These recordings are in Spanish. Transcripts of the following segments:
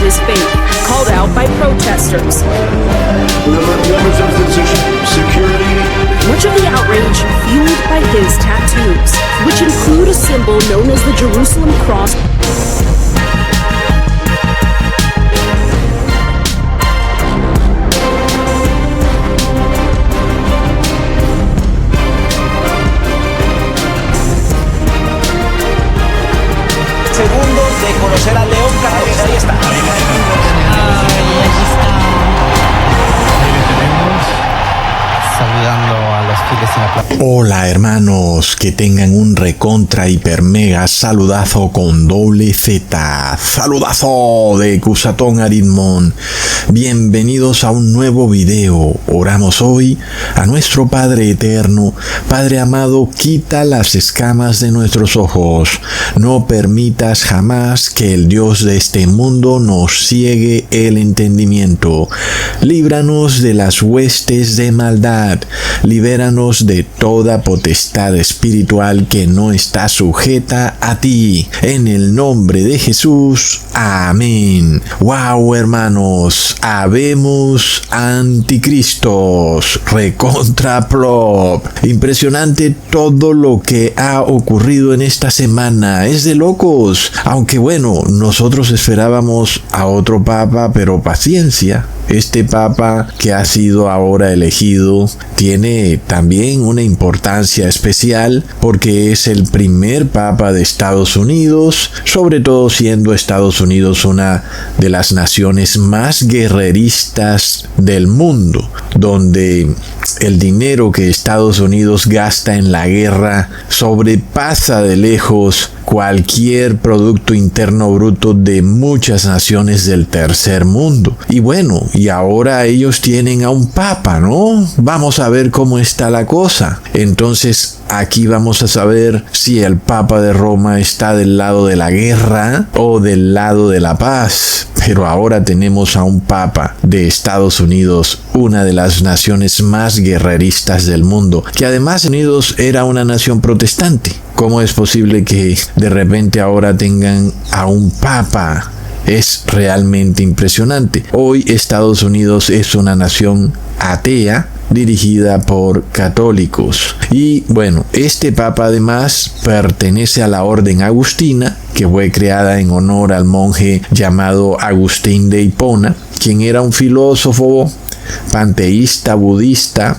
his faith, called out by protesters. Members of the security. Much of the outrage fueled by his tattoos, which include a symbol known as the Jerusalem cross. Segundos de conocer al León Carlos. Ahí está. Saludando a los fieles en la plaza. Hola hermanos, que tengan un recontra hiper mega saludazo con doble Z. Saludazo de Cusatón Aritmón. Bienvenidos a un nuevo video. Oramos hoy a nuestro Padre Eterno. Padre amado, quita las escamas de nuestros ojos. No permitas jamás que el Dios de este mundo nos ciegue el entendimiento. Líbranos de las huestes de maldad. Libéranos de toda potestad espiritual que no está sujeta a ti. En el nombre de Jesús. Amén. Wow, hermanos. Habemos anticristos. Recontra plop. Impresionante todo lo que ha ocurrido en esta semana. Es de locos. Aunque bueno, nosotros esperábamos a otro papa, pero paciencia. Este papa que ha sido ahora elegido tiene también una importancia especial porque es el primer papa de Estados Unidos, sobre todo siendo Estados Unidos una de las naciones más guerreristas del mundo, donde el dinero que Estados Unidos gasta en la guerra sobrepasa de lejos cualquier producto interno bruto de muchas naciones del tercer mundo. Y bueno, y ahora ellos tienen a un papa, ¿no? Vamos a ver cómo está la cosa. Entonces, aquí vamos a saber si el papa de Roma está del lado de la guerra o del lado de la paz. Pero ahora tenemos a un papa de Estados Unidos, una de las naciones más guerreristas del mundo, que además Unidos era una nación protestante. ¿Cómo es posible que de repente ahora tengan a un papa? Es realmente impresionante. Hoy Estados Unidos es una nación atea dirigida por católicos. Y bueno, este papa además pertenece a la orden agustina, que fue creada en honor al monje llamado Agustín de Hipona, quien era un filósofo panteísta budista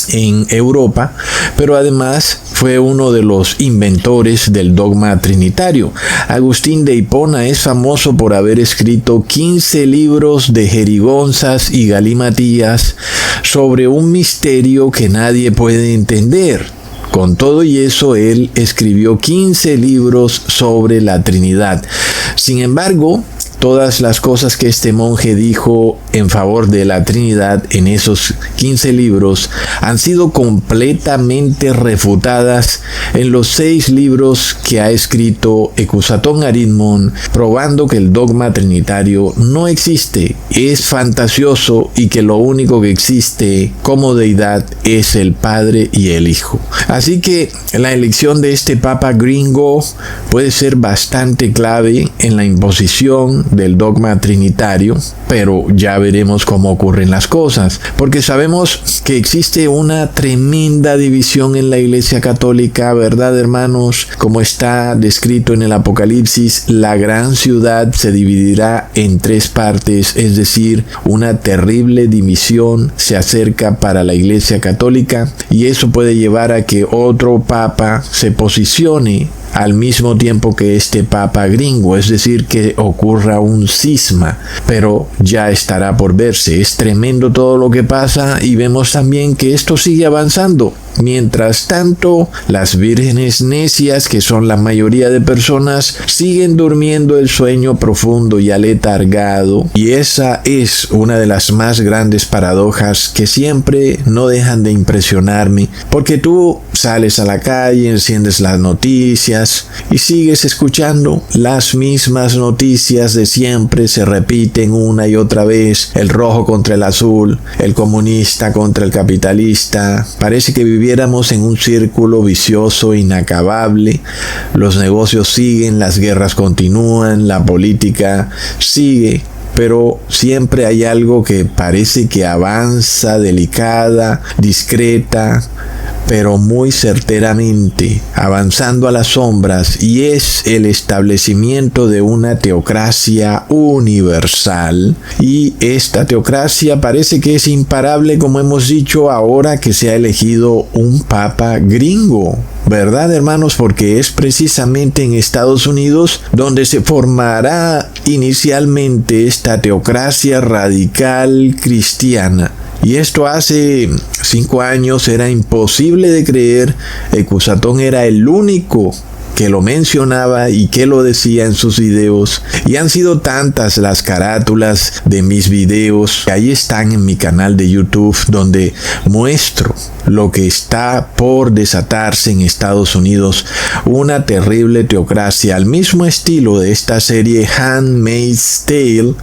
en Europa, pero además fue uno de los inventores del dogma trinitario. Agustín de Hipona es famoso por haber escrito 15 libros de jerigonzas y galimatías sobre un misterio que nadie puede entender. Con todo y eso, él escribió 15 libros sobre la Trinidad. Sin embargo, todas las cosas que este monje dijo en favor de la Trinidad en esos 15 libros han sido completamente refutadas en los 6 libros que ha escrito Cusatón Aritmón, probando que el dogma trinitario no existe, es fantasioso y que lo único que existe como deidad es el Padre y el Hijo. Así que la elección de este Papa gringo puede ser bastante clave en la imposición del dogma trinitario, pero ya veremos cómo ocurren las cosas, porque sabemos que existe una tremenda división en la Iglesia Católica, ¿verdad, hermanos? Como está descrito en el Apocalipsis, la gran ciudad se dividirá en 3 partes, es decir, una terrible división se acerca para la Iglesia Católica, y eso puede llevar a que otro papa se posicione al mismo tiempo que este papa gringo, es decir, que ocurra un cisma, pero ya estará por verse. Es tremendo todo lo que pasa y vemos también que esto sigue avanzando. Mientras tanto, las vírgenes necias, que son la mayoría de personas, siguen durmiendo el sueño profundo y aletargado, y esa es una de las más grandes paradojas que siempre no dejan de impresionarme, porque tú sales a la calle, enciendes las noticias y sigues escuchando las mismas noticias de siempre, se repiten una y otra vez, el rojo contra el azul, el comunista contra el capitalista. Parece que viviéramos en un círculo vicioso inacabable. Los negocios siguen, las guerras continúan, la política sigue, pero siempre hay algo que parece que avanza delicada, discreta, pero muy certeramente, avanzando a las sombras, y es el establecimiento de una teocracia universal. Y esta teocracia parece que es imparable, como hemos dicho, ahora que se ha elegido un papa gringo. ¿Verdad, hermanos? Porque es precisamente en Estados Unidos donde se formará inicialmente esta teocracia radical cristiana. Y esto hace 5 años era imposible de creer. Cusatón era el único que lo mencionaba y que lo decía en sus videos. Y han sido tantas las carátulas de mis videos, que ahí están en mi canal de YouTube, donde muestro lo que está por desatarse en Estados Unidos, una terrible teocracia, al mismo estilo de esta serie Handmaid's Tale,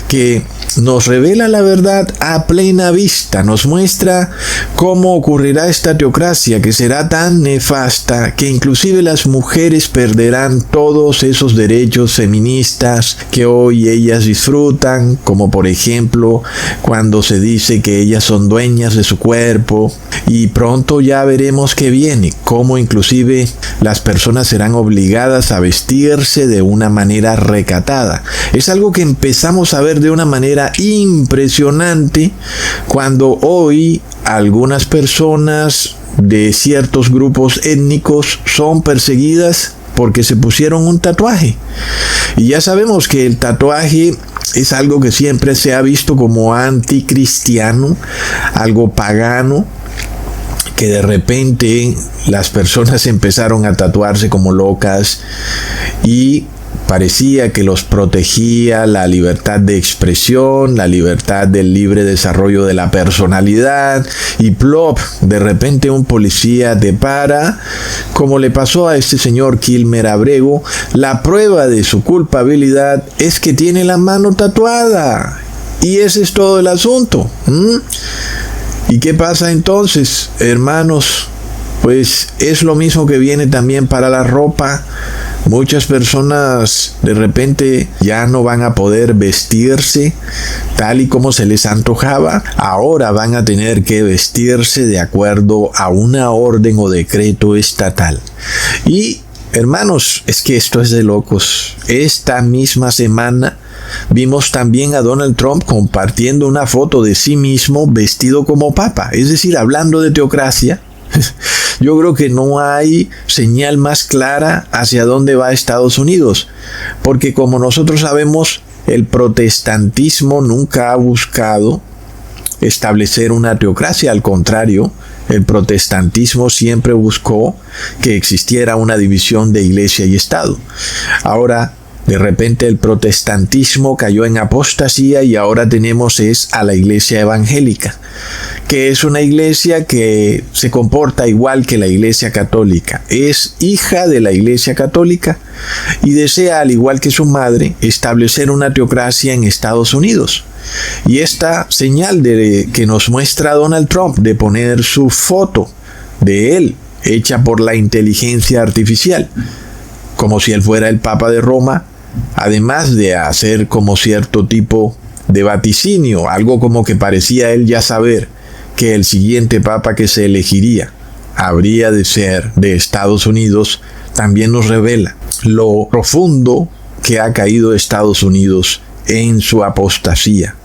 que nos revela la verdad a plena vista, nos muestra cómo ocurrirá esta teocracia, que será tan nefasta que inclusive las mujeres perderán todos esos derechos feministas que hoy ellas disfrutan, como por ejemplo cuando se dice que ellas son dueñas de su cuerpo. Y pronto ya veremos que viene, cómo inclusive las personas serán obligadas a vestirse de una manera recatada. Es algo que empezamos a ver de una manera impresionante cuando hoy algunas personas de ciertos grupos étnicos son perseguidas porque se pusieron un tatuaje. Y ya sabemos que el tatuaje es algo que siempre se ha visto como anticristiano, algo pagano, que de repente las personas empezaron a tatuarse como locas y parecía que los protegía la libertad de expresión, la libertad del libre desarrollo de la personalidad, y plop, de repente un policía te para, como le pasó a este señor Kilmer Abrego. La prueba de su culpabilidad es que tiene la mano tatuada, y ese es todo el asunto. ¿Y qué pasa entonces, hermanos? Pues es lo mismo que viene también para la ropa. Muchas personas de repente ya no van a poder vestirse tal y como se les antojaba. Ahora van a tener que vestirse de acuerdo a una orden o decreto estatal. Y, hermanos, es que esto es de locos. Esta misma semana vimos también a Donald Trump compartiendo una foto de sí mismo vestido como papa. Es decir, hablando de teocracia. Yo creo que no hay señal más clara hacia dónde va Estados Unidos, porque como nosotros sabemos, el protestantismo nunca ha buscado establecer una teocracia. Al contrario, el protestantismo siempre buscó que existiera una división de iglesia y Estado. Ahora, de repente el protestantismo cayó en apostasía y ahora tenemos a la iglesia evangélica, que es una iglesia que se comporta igual que la iglesia católica. Es hija de la iglesia católica y desea, al igual que su madre, establecer una teocracia en Estados Unidos. Y esta señal que nos muestra Donald Trump de poner su foto de él, hecha por la inteligencia artificial, como si él fuera el Papa de Roma, además de hacer como cierto tipo de vaticinio, algo como que parecía él ya saber que el siguiente papa que se elegiría habría de ser de Estados Unidos, también nos revela lo profundo que ha caído Estados Unidos en su apostasía,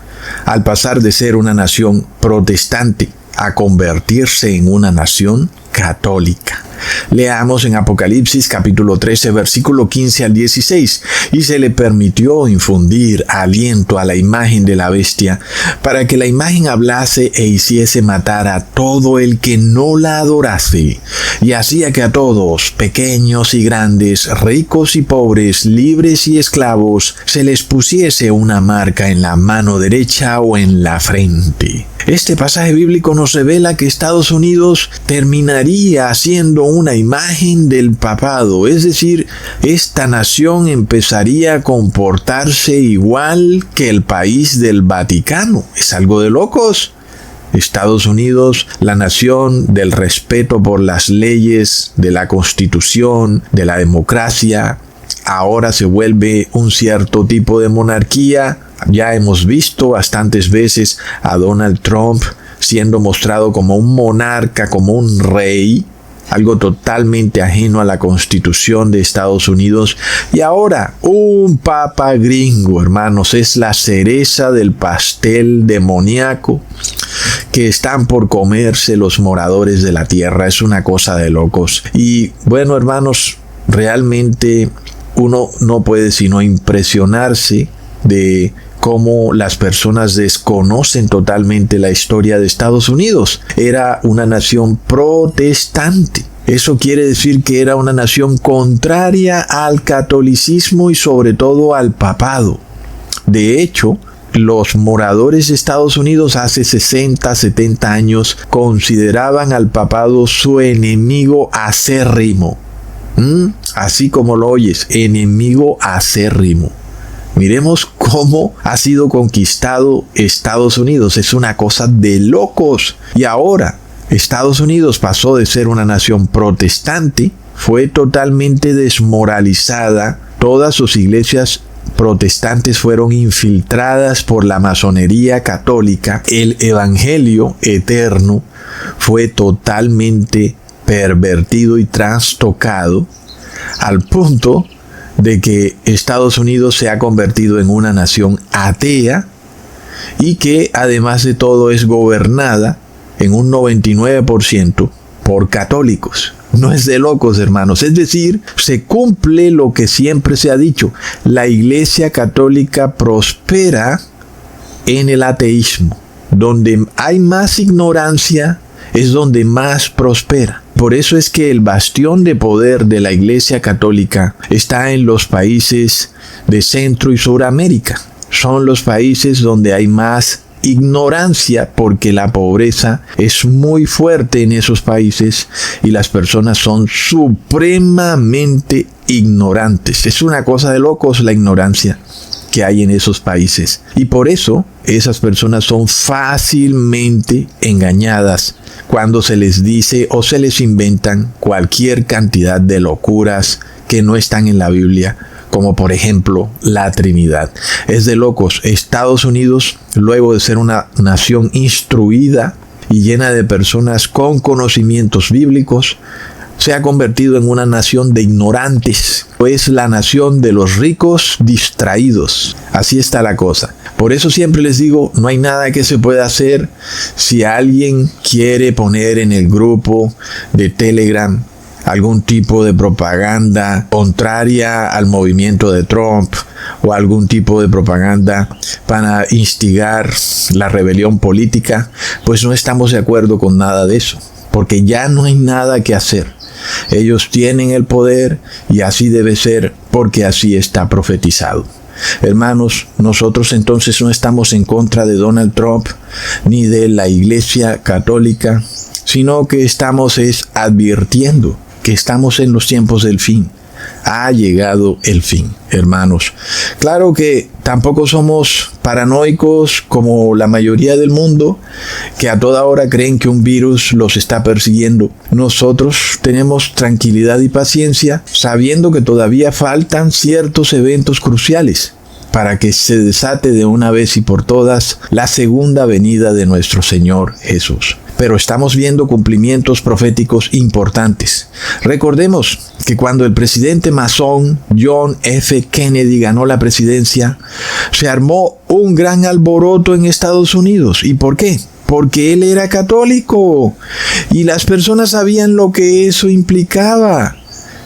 al pasar de ser una nación protestante a convertirse en una nación católica. Leamos en Apocalipsis capítulo 13, versículo 15 al 16. Y se le permitió infundir aliento a la imagen de la bestia, para que la imagen hablase e hiciese matar a todo el que no la adorase. Y hacía que a todos, pequeños y grandes, ricos y pobres, libres y esclavos, se les pusiese una marca en la mano derecha o en la frente. Este pasaje bíblico nos revela que Estados Unidos terminaría siendo una imagen del papado, es decir, esta nación empezaría a comportarse igual que el país del Vaticano. Es algo de locos. Estados Unidos, la nación del respeto por las leyes, de la Constitución, de la democracia, ahora se vuelve un cierto tipo de monarquía. Ya hemos visto bastantes veces a Donald Trump siendo mostrado como un monarca, como un rey, algo totalmente ajeno a la Constitución de Estados Unidos. Y ahora, un papa gringo, hermanos, es la cereza del pastel demoníaco que están por comerse los moradores de la tierra. Es una cosa de locos. Y bueno, hermanos, realmente uno no puede sino impresionarse de cómo las personas desconocen totalmente la historia de Estados Unidos. Era una nación protestante. Eso quiere decir que era una nación contraria al catolicismo y sobre todo al papado. De hecho, los moradores de Estados Unidos hace 60, 70 años consideraban al papado su enemigo acérrimo. Así como lo oyes, enemigo acérrimo. Miremos cómo ha sido conquistado Estados Unidos. Es una cosa de locos. Y ahora, Estados Unidos pasó de ser una nación protestante, fue totalmente desmoralizada. Todas sus iglesias protestantes fueron infiltradas por la masonería católica. El evangelio eterno fue totalmente pervertido y trastocado al punto de que Estados Unidos se ha convertido en una nación atea y que además de todo es gobernada en un 99% por católicos. No es de locos, hermanos. Es decir, se cumple lo que siempre se ha dicho. La Iglesia Católica prospera en el ateísmo. Donde hay más ignorancia es donde más prospera. Por eso es que el bastión de poder de la Iglesia Católica está en los países de Centro y Suramérica. Son los países donde hay más ignorancia porque la pobreza es muy fuerte en esos países y las personas son supremamente ignorantes. Es una cosa de locos la ignorancia que hay en esos países. Y por eso esas personas son fácilmente engañadas cuando se les dice o se les inventan cualquier cantidad de locuras que no están en la Biblia, como por ejemplo la Trinidad. Es de locos. Estados Unidos, luego de ser una nación instruida y llena de personas con conocimientos bíblicos, se ha convertido en una nación de ignorantes. Es la nación de los ricos distraídos. Así está la cosa. Por eso siempre les digo, no hay nada que se pueda hacer. Si alguien quiere poner en el grupo de Telegram algún tipo de propaganda contraria al movimiento de Trump o algún tipo de propaganda para instigar la rebelión política, pues no estamos de acuerdo con nada de eso, porque ya no hay nada que hacer. Ellos tienen el poder y así debe ser porque así está profetizado. Hermanos, nosotros entonces no estamos en contra de Donald Trump ni de la Iglesia Católica, sino que estamos advirtiendo que estamos en los tiempos del fin. Ha llegado el fin, hermanos. Claro que tampoco somos paranoicos como la mayoría del mundo, que a toda hora creen que un virus los está persiguiendo. Nosotros tenemos tranquilidad y paciencia, sabiendo que todavía faltan ciertos eventos cruciales para que se desate de una vez y por todas la segunda venida de nuestro Señor Jesús. Pero estamos viendo cumplimientos proféticos importantes. Recordemos que cuando el presidente masón John F. Kennedy ganó la presidencia, se armó un gran alboroto en Estados Unidos. ¿Y por qué? porque él era católico y las personas sabían lo que eso implicaba.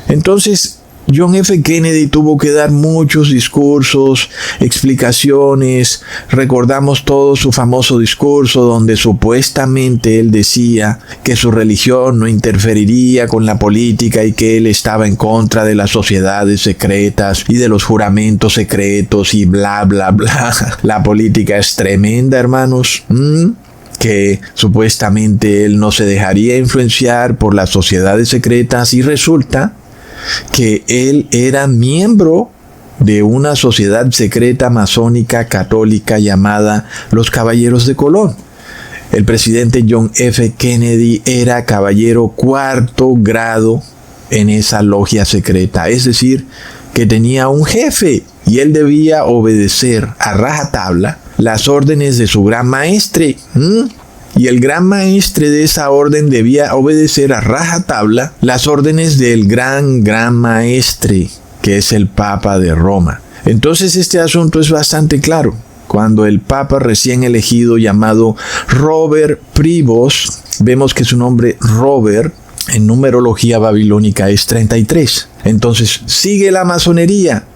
Entonces, John F. Kennedy tuvo que dar muchos discursos, explicaciones. Recordamos todo su famoso discurso donde supuestamente él decía que su religión no interferiría con la política y que él estaba en contra de las sociedades secretas y de los juramentos secretos y bla, bla, bla. La política es tremenda, hermanos. Que supuestamente él no se dejaría influenciar por las sociedades secretas y resulta que él era miembro de una sociedad secreta masónica católica llamada los Caballeros de Colón. El presidente John F. Kennedy era caballero 4º grado en esa logia secreta, es decir, que tenía un jefe y él debía obedecer a rajatabla las órdenes de su gran maestre. Y el gran maestre de esa orden debía obedecer a rajatabla las órdenes del gran maestre, que es el Papa de Roma. Entonces este asunto es bastante claro. Cuando el Papa recién elegido llamado Robert Prevost, vemos que su nombre Robert en numerología babilónica es 33. Entonces sigue la masonería,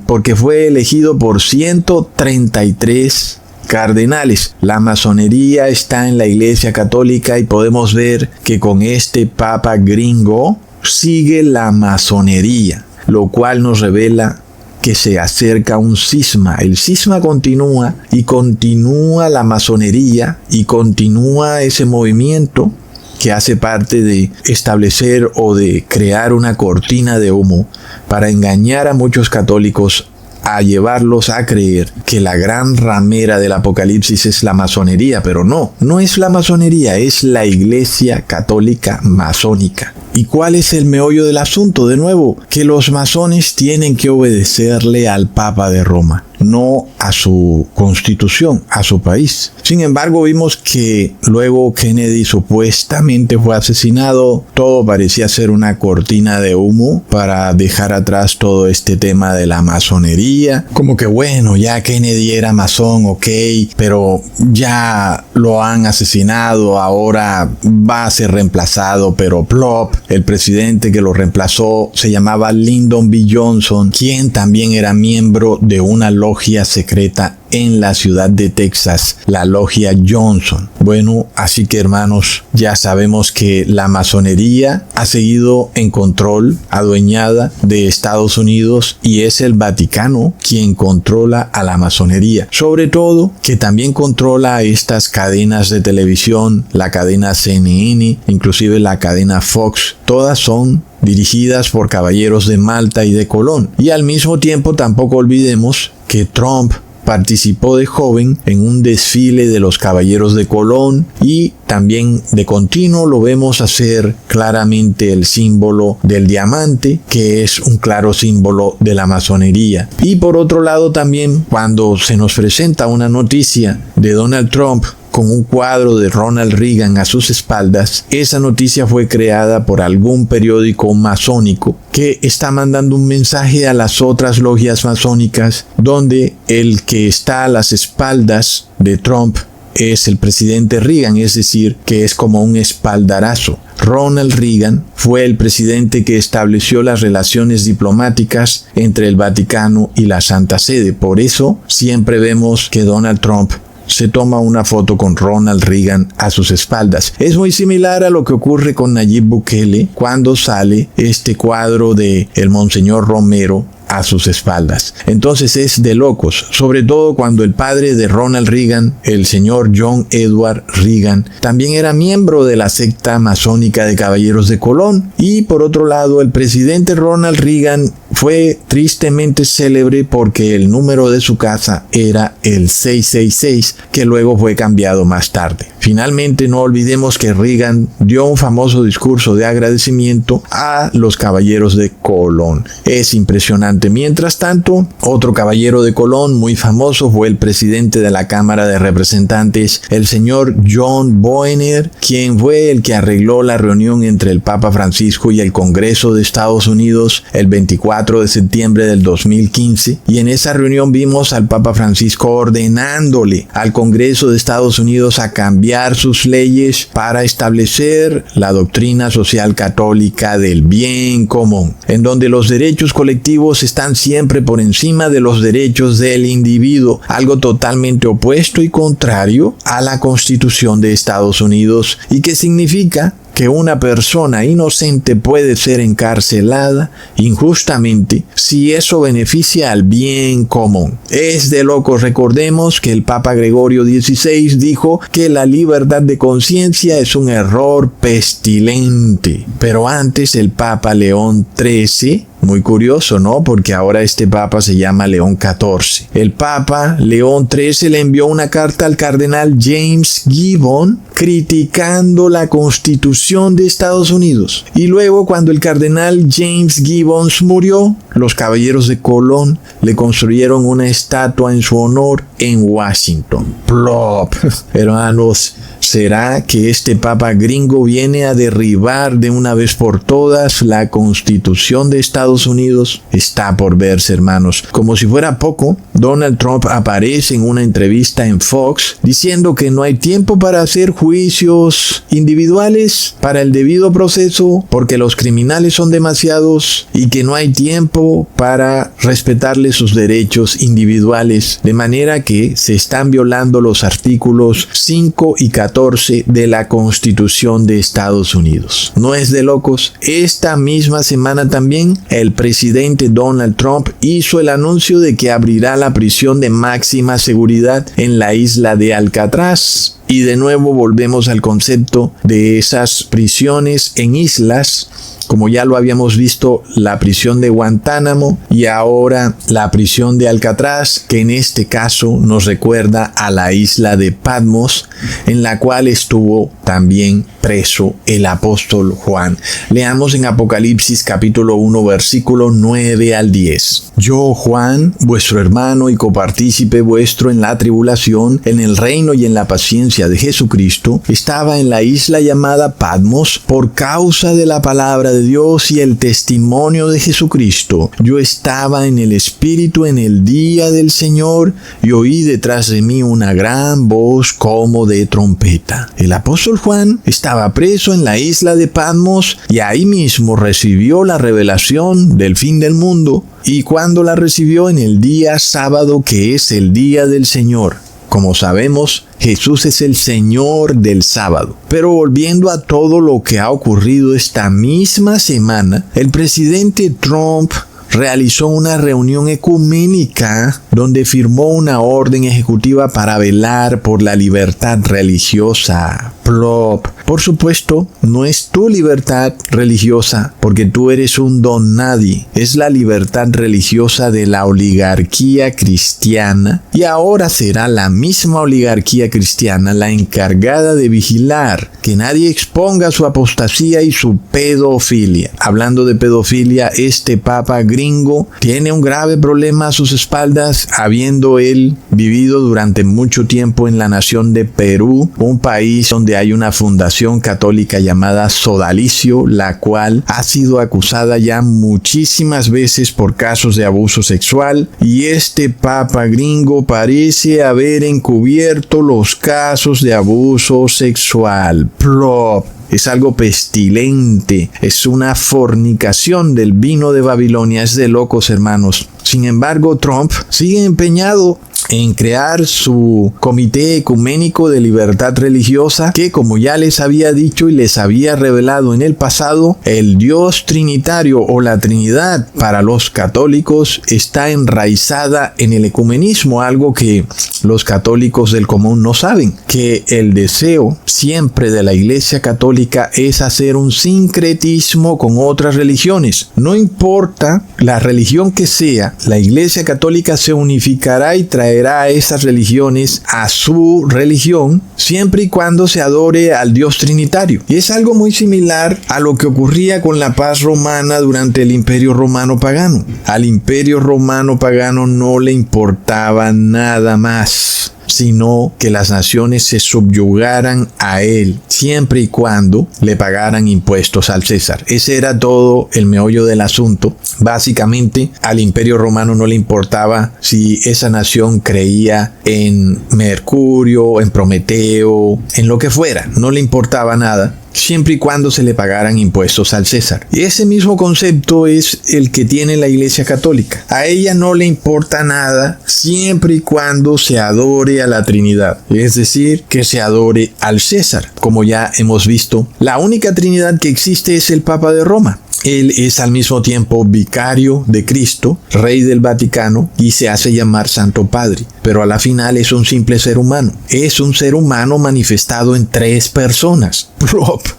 porque fue elegido por 133 cardenales. La masonería está en la Iglesia Católica y podemos ver que con este Papa gringo sigue la masonería, lo cual nos revela que se acerca un cisma. El cisma continúa y continúa la masonería y continúa ese movimiento que hace parte de establecer o de crear una cortina de humo para engañar a muchos católicos, a llevarlos a creer que la gran ramera del Apocalipsis es la masonería, pero no es la masonería, es la Iglesia Católica Masónica. ¿Y cuál es el meollo del asunto? De nuevo, que los masones tienen que obedecerle al Papa de Roma, no a su constitución, a su país. Sin embargo, vimos que luego Kennedy supuestamente fue asesinado. Todo parecía ser una cortina de humo para dejar atrás todo este tema de la masonería. Como que bueno, ya Kennedy era masón, ok, pero ya lo han asesinado, ahora va a ser reemplazado, pero plop. El presidente que lo reemplazó se llamaba Lyndon B. Johnson, quien también era miembro de una logia secreta en la ciudad de Texas, la logia Johnson. Bueno, así que hermanos, ya sabemos que la masonería ha seguido en control, adueñada de Estados Unidos, y es el Vaticano quien controla a la masonería. Sobre todo, que también controla a estas cadenas de televisión, la cadena CNN, inclusive la cadena Fox. Todas son dirigidas por caballeros de Malta y de Colón. Y al mismo tiempo tampoco olvidemos que Trump participó de joven en un desfile de los caballeros de Colón y también de continuo lo vemos hacer claramente el símbolo del diamante, que es un claro símbolo de la masonería. Y por otro lado también, cuando se nos presenta una noticia de Donald Trump con un cuadro de Ronald Reagan a sus espaldas, esa noticia fue creada por algún periódico masónico que está mandando un mensaje a las otras logias masónicas donde el que está a las espaldas de Trump es el presidente Reagan, es decir, que es como un espaldarazo. Ronald Reagan fue el presidente que estableció las relaciones diplomáticas entre el Vaticano y la Santa Sede. Por eso siempre vemos que Donald Trump se toma una foto con Ronald Reagan a sus espaldas. Es muy similar a lo que ocurre con Nayib Bukele cuando sale este cuadro de el Monseñor Romero a sus espaldas. Entonces es de locos, sobre todo cuando el padre de Ronald Reagan, el señor John Edward Reagan, también era miembro de la secta masónica de Caballeros de Colón. Y por otro lado, el presidente Ronald Reagan fue tristemente célebre porque el número de su casa era el 666, que luego fue cambiado más tarde. Finalmente, no olvidemos que Reagan dio un famoso discurso de agradecimiento a los Caballeros de Colón. Es impresionante. Mientras tanto, otro caballero de Colón muy famoso fue el presidente de la Cámara de Representantes, el señor John Boehner, quien fue el que arregló la reunión entre el Papa Francisco y el Congreso de Estados Unidos el 24 4 de septiembre del 2015, y en esa reunión vimos al Papa Francisco ordenándole al Congreso de Estados Unidos a cambiar sus leyes para establecer la doctrina social católica del bien común, en donde los derechos colectivos están siempre por encima de los derechos del individuo, algo totalmente opuesto y contrario a la Constitución de Estados Unidos, y que significa que una persona inocente puede ser encarcelada injustamente si eso beneficia al bien común. Es de locos. Recordemos que el Papa Gregorio XVI dijo que la libertad de conciencia es un error pestilente. Pero antes el Papa León XIII, muy curioso, ¿no? Porque ahora este Papa se llama León XIV. El Papa León XIII le envió una carta al cardenal James Gibbon criticando la Constitución de Estados Unidos. Y luego, cuando el cardenal James Gibbons murió, los caballeros de Colón le construyeron una estatua en su honor en Washington. Plop. Hermanos, ¿será que este Papa gringo viene a derribar de una vez por todas la Constitución de Estados Unidos? Está por verse, hermanos. Como si fuera poco, Donald Trump aparece en una entrevista en Fox diciendo que no hay tiempo para hacer juicios individuales para el debido proceso porque los criminales son demasiados y que no hay tiempo para respetarle sus derechos individuales, de manera que se están violando los artículos 5 y 14 de la Constitución de Estados Unidos. ¿No es de locos? Esta misma semana también el presidente Donald Trump hizo el anuncio de que abrirá la prisión de máxima seguridad en la isla de Alcatraz. Y de nuevo volvemos al concepto de esas prisiones en islas, como ya lo habíamos visto, la prisión de Guantánamo y ahora la prisión de Alcatraz, que en este caso nos recuerda a la isla de Patmos, en la cual estuvo también preso el apóstol Juan. Leamos en Apocalipsis capítulo 1 versículo 9 al 10. Yo, Juan, vuestro hermano y copartícipe vuestro en la tribulación, en el reino y en la paciencia de Jesucristo, estaba en la isla llamada Patmos por causa de la palabra de Dios y el testimonio de Jesucristo. Yo estaba en el Espíritu en el día del Señor y oí detrás de mí una gran voz como de trompeta. El apóstol Juan estaba preso en la isla de Patmos y ahí mismo recibió la revelación del fin del mundo, y cuando la recibió en el día sábado, que es el día del Señor. Como sabemos, Jesús es el Señor del sábado. Pero volviendo a todo lo que ha ocurrido esta misma semana, el presidente Trump realizó una reunión ecuménica donde firmó una orden ejecutiva para velar por la libertad religiosa. Plop. Por supuesto, no es tu libertad religiosa, porque tú eres un don nadie. Es la libertad religiosa de la oligarquía cristiana, y ahora será la misma oligarquía cristiana la encargada de vigilar que nadie exponga su apostasía y su pedofilia. Hablando de pedofilia, este papa gringo tiene un grave problema a sus espaldas, habiendo él vivido durante mucho tiempo en la nación de Perú, un país donde hay una fundación católica llamada Sodalicio, la cual ha sido acusada ya muchísimas veces por casos de abuso sexual, y este papa gringo parece haber encubierto los casos de abuso sexual. Plop. Es algo pestilente, es una fornicación del vino de Babilonia, es de locos, hermanos. Sin embargo, Trump sigue empeñado en crear su comité ecuménico de libertad religiosa, que, como ya les había dicho y les había revelado en el pasado, el Dios trinitario o la Trinidad para los católicos está enraizada en el ecumenismo, algo que los católicos del común no saben, que el deseo siempre de la Iglesia Católica es hacer un sincretismo con otras religiones. No importa la religión que sea, la Iglesia Católica se unificará y traerá a esas religiones a su religión, siempre y cuando se adore al Dios trinitario. Y es algo muy similar a lo que ocurría con la paz romana durante el Imperio Romano Pagano. Al Imperio Romano Pagano no le importaba nada más. sino que las naciones se subyugaran a él, siempre y cuando le pagaran impuestos al César. Ese era todo el meollo del asunto. Básicamente, al Imperio Romano no le importaba si esa nación creía en Mercurio, en Prometeo, en lo que fuera, no le importaba nada, siempre y cuando se le pagaran impuestos al César. Y ese mismo concepto es el que tiene la Iglesia Católica. A ella no le importa nada siempre y cuando se adore a la Trinidad, es decir, que se adore al César. Como ya hemos visto, la única Trinidad que existe es el Papa de Roma. Él es al mismo tiempo vicario de Cristo, rey del Vaticano, y se hace llamar Santo Padre, pero a la final es un simple ser humano. Es un ser humano manifestado en 3 personas.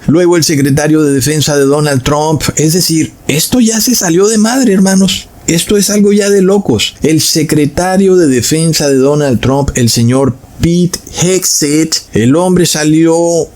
Luego el secretario de Defensa de Donald Trump, es decir, esto ya se salió de madre, hermanos. Esto es algo ya de locos. El secretario de Defensa de Donald Trump, el señor Pete Hegseth, el hombre salió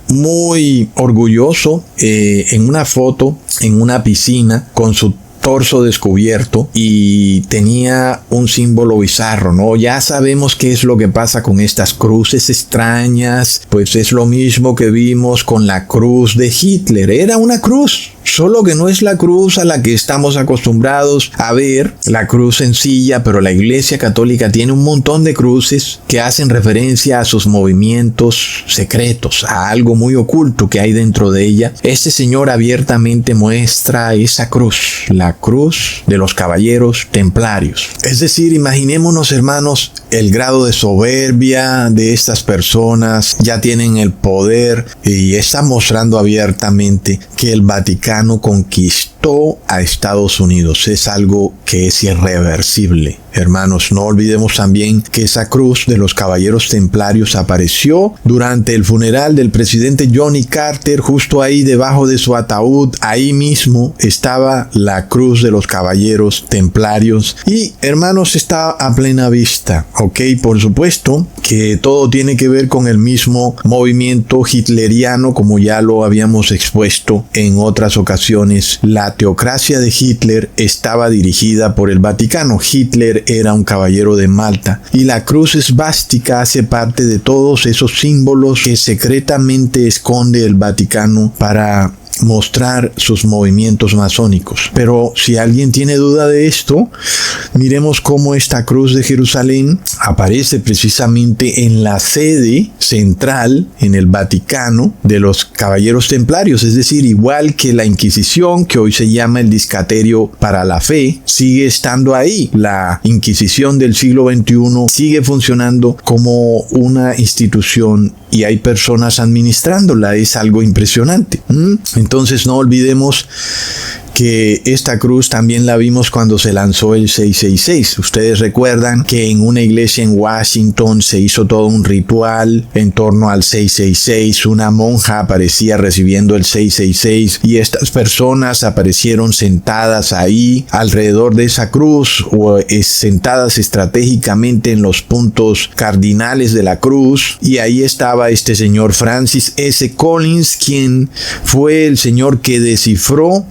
muy orgulloso en una foto en una piscina con su torso descubierto y tenía un símbolo bizarro, ¿no? Ya sabemos qué es lo que pasa con estas cruces extrañas, pues es lo mismo que vimos con la cruz de Hitler. Era una cruz, solo que no es la cruz a la que estamos acostumbrados a ver, la cruz sencilla, pero la Iglesia Católica tiene un montón de cruces que hacen referencia a sus movimientos secretos, a algo muy oculto que hay dentro de ella. Este señor abiertamente muestra esa cruz, la cruz de los caballeros templarios. Es decir, imaginémonos, hermanos, el grado de soberbia de estas personas. Ya tienen el poder y están mostrando abiertamente que el Vaticano conquistó a Estados Unidos. Es algo que es irreversible. Hermanos, no olvidemos también que esa cruz de los caballeros templarios apareció durante el funeral del presidente Johnny Carter. Justo ahí debajo de su ataúd, ahí mismo estaba la cruz de los caballeros templarios. Y hermanos, está a plena vista, ¿ok? Por supuesto que todo tiene que ver con el mismo movimiento hitleriano, como ya lo habíamos expuesto en otras ocasiones. La teocracia de Hitler estaba dirigida por el Vaticano. Hitler era un caballero de Malta y la cruz esvástica hace parte de todos esos símbolos que secretamente esconde el Vaticano para mostrar sus movimientos masónicos. Pero si alguien tiene duda de esto, miremos cómo esta cruz de Jerusalén aparece precisamente en la sede central en el Vaticano de los caballeros templarios, es decir, igual que la Inquisición, que hoy se llama el Discaterio para la Fe, sigue estando ahí. La Inquisición del siglo XXI sigue funcionando como una institución y hay personas administrándola. Es algo impresionante. Entonces no olvidemos que esta cruz también la vimos cuando se lanzó el 666. Ustedes recuerdan que en una iglesia en Washington se hizo todo un ritual en torno al 666. Una monja aparecía recibiendo el 666 y estas personas aparecieron sentadas ahí alrededor de esa cruz o sentadas estratégicamente en los puntos cardinales de la cruz, y ahí estaba este señor Francis S. Collins, quien fue el señor que descifró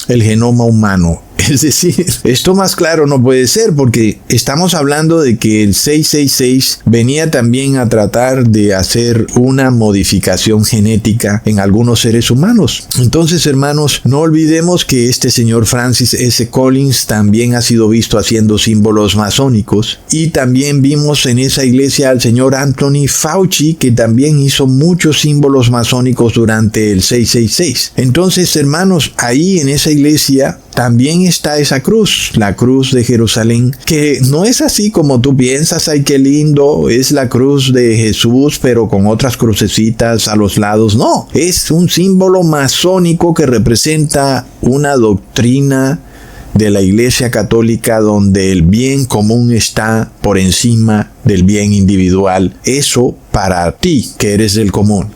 el genoma humano. Es decir, esto más claro no puede ser, porque estamos hablando de que el 666 venía también a tratar de hacer una modificación genética en algunos seres humanos. Entonces, hermanos, no olvidemos que este señor Francis S. Collins también ha sido visto haciendo símbolos masónicos, y también vimos en esa iglesia al señor Anthony Fauci, que también hizo muchos símbolos masónicos durante el 666. Entonces, hermanos, ahí en esa iglesia también está esa cruz, la cruz de Jerusalén, que no es así como tú piensas. Ay, qué lindo, es la cruz de Jesús, pero con otras crucecitas a los lados. No, es un símbolo masónico que representa una doctrina de la Iglesia Católica donde el bien común está por encima del bien individual. Eso para ti, que eres del común.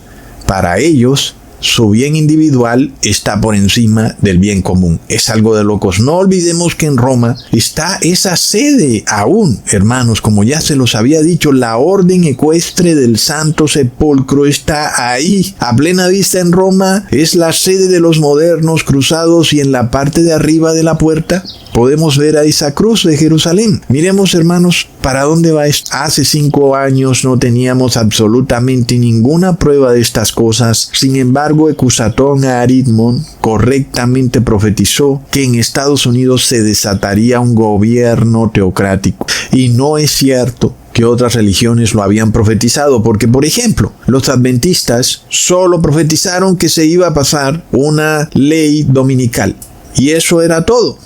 Para ellos, su bien individual está por encima del bien común. Es algo de locos. No olvidemos que en Roma está esa sede aún, hermanos, como ya se los había dicho, la orden ecuestre del Santo Sepulcro está ahí, a plena vista en Roma. Es la sede de los modernos cruzados, y en la parte de arriba de la puerta podemos ver a esa cruz de Jerusalén. Miremos, hermanos, ¿para dónde va esto? Hace 5 años no teníamos absolutamente ninguna prueba de estas cosas. Sin embargo, Ecusatón Aridmon correctamente profetizó que en Estados Unidos se desataría un gobierno teocrático. Y no es cierto que otras religiones lo habían profetizado, porque, por ejemplo, los adventistas solo profetizaron que se iba a pasar una ley dominical. Y eso era todo.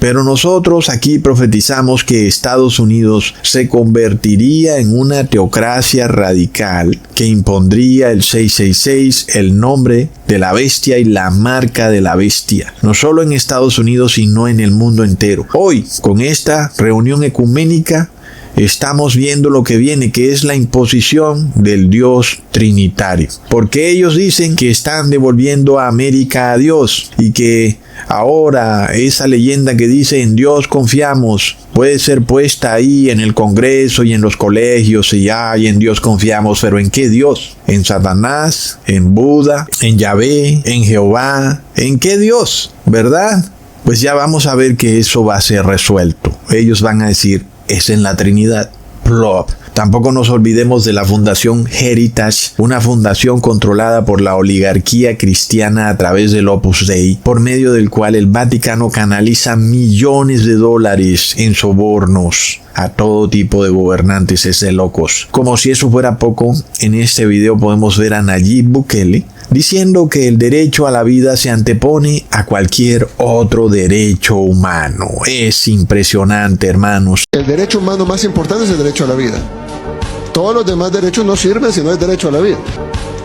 Pero nosotros aquí profetizamos que Estados Unidos se convertiría en una teocracia radical que impondría el 666, el nombre de la bestia y la marca de la bestia. No solo en Estados Unidos, sino en el mundo entero. Hoy, con esta reunión ecuménica, estamos viendo lo que viene, que es la imposición del Dios trinitario. Porque ellos dicen que están devolviendo a América a Dios y que ahora esa leyenda que dice en Dios confiamos puede ser puesta ahí en el Congreso y en los colegios y en Dios confiamos, pero ¿en qué Dios? ¿En Satanás? ¿En Buda? ¿En Yahvé? ¿En Jehová? ¿En qué Dios? ¿Verdad? Pues ya vamos a ver que eso va a ser resuelto. Ellos van a decir, es en la Trinidad. Plop. Tampoco nos olvidemos de la Fundación Heritage, una fundación controlada por la oligarquía cristiana a través del Opus Dei, por medio del cual el Vaticano canaliza millones de dólares en sobornos a todo tipo de gobernantes. Es de locos. Como si eso fuera poco, en este video podemos ver a Nayib Bukele diciendo que el derecho a la vida se antepone a cualquier otro derecho humano. Es impresionante, hermanos. El derecho humano más importante es el derecho a la vida. Todos los demás derechos no sirven si no hay derecho a la vida.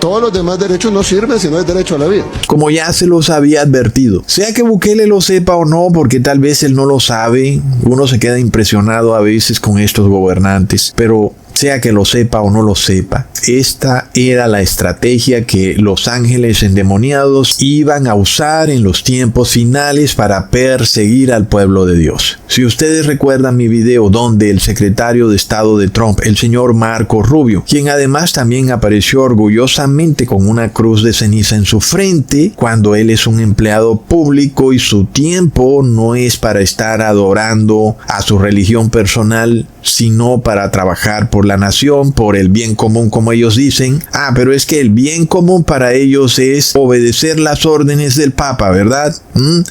Todos los demás derechos no sirven si no hay derecho a la vida. Como ya se los había advertido, sea que Bukele lo sepa o no, porque tal vez él no lo sabe, uno se queda impresionado a veces con estos gobernantes, pero sea que lo sepa o no lo sepa, esta era la estrategia que los ángeles endemoniados iban a usar en los tiempos finales para perseguir al pueblo de Dios. Si ustedes recuerdan mi video donde el secretario de Estado de Trump, el señor Marco Rubio, quien además también apareció orgullosamente con una cruz de ceniza en su frente, cuando él es un empleado público y su tiempo no es para estar adorando a su religión personal, sino para trabajar por la nación, por el bien común, como ellos dicen. Pero es que el bien común para ellos es obedecer las órdenes del Papa, ¿verdad?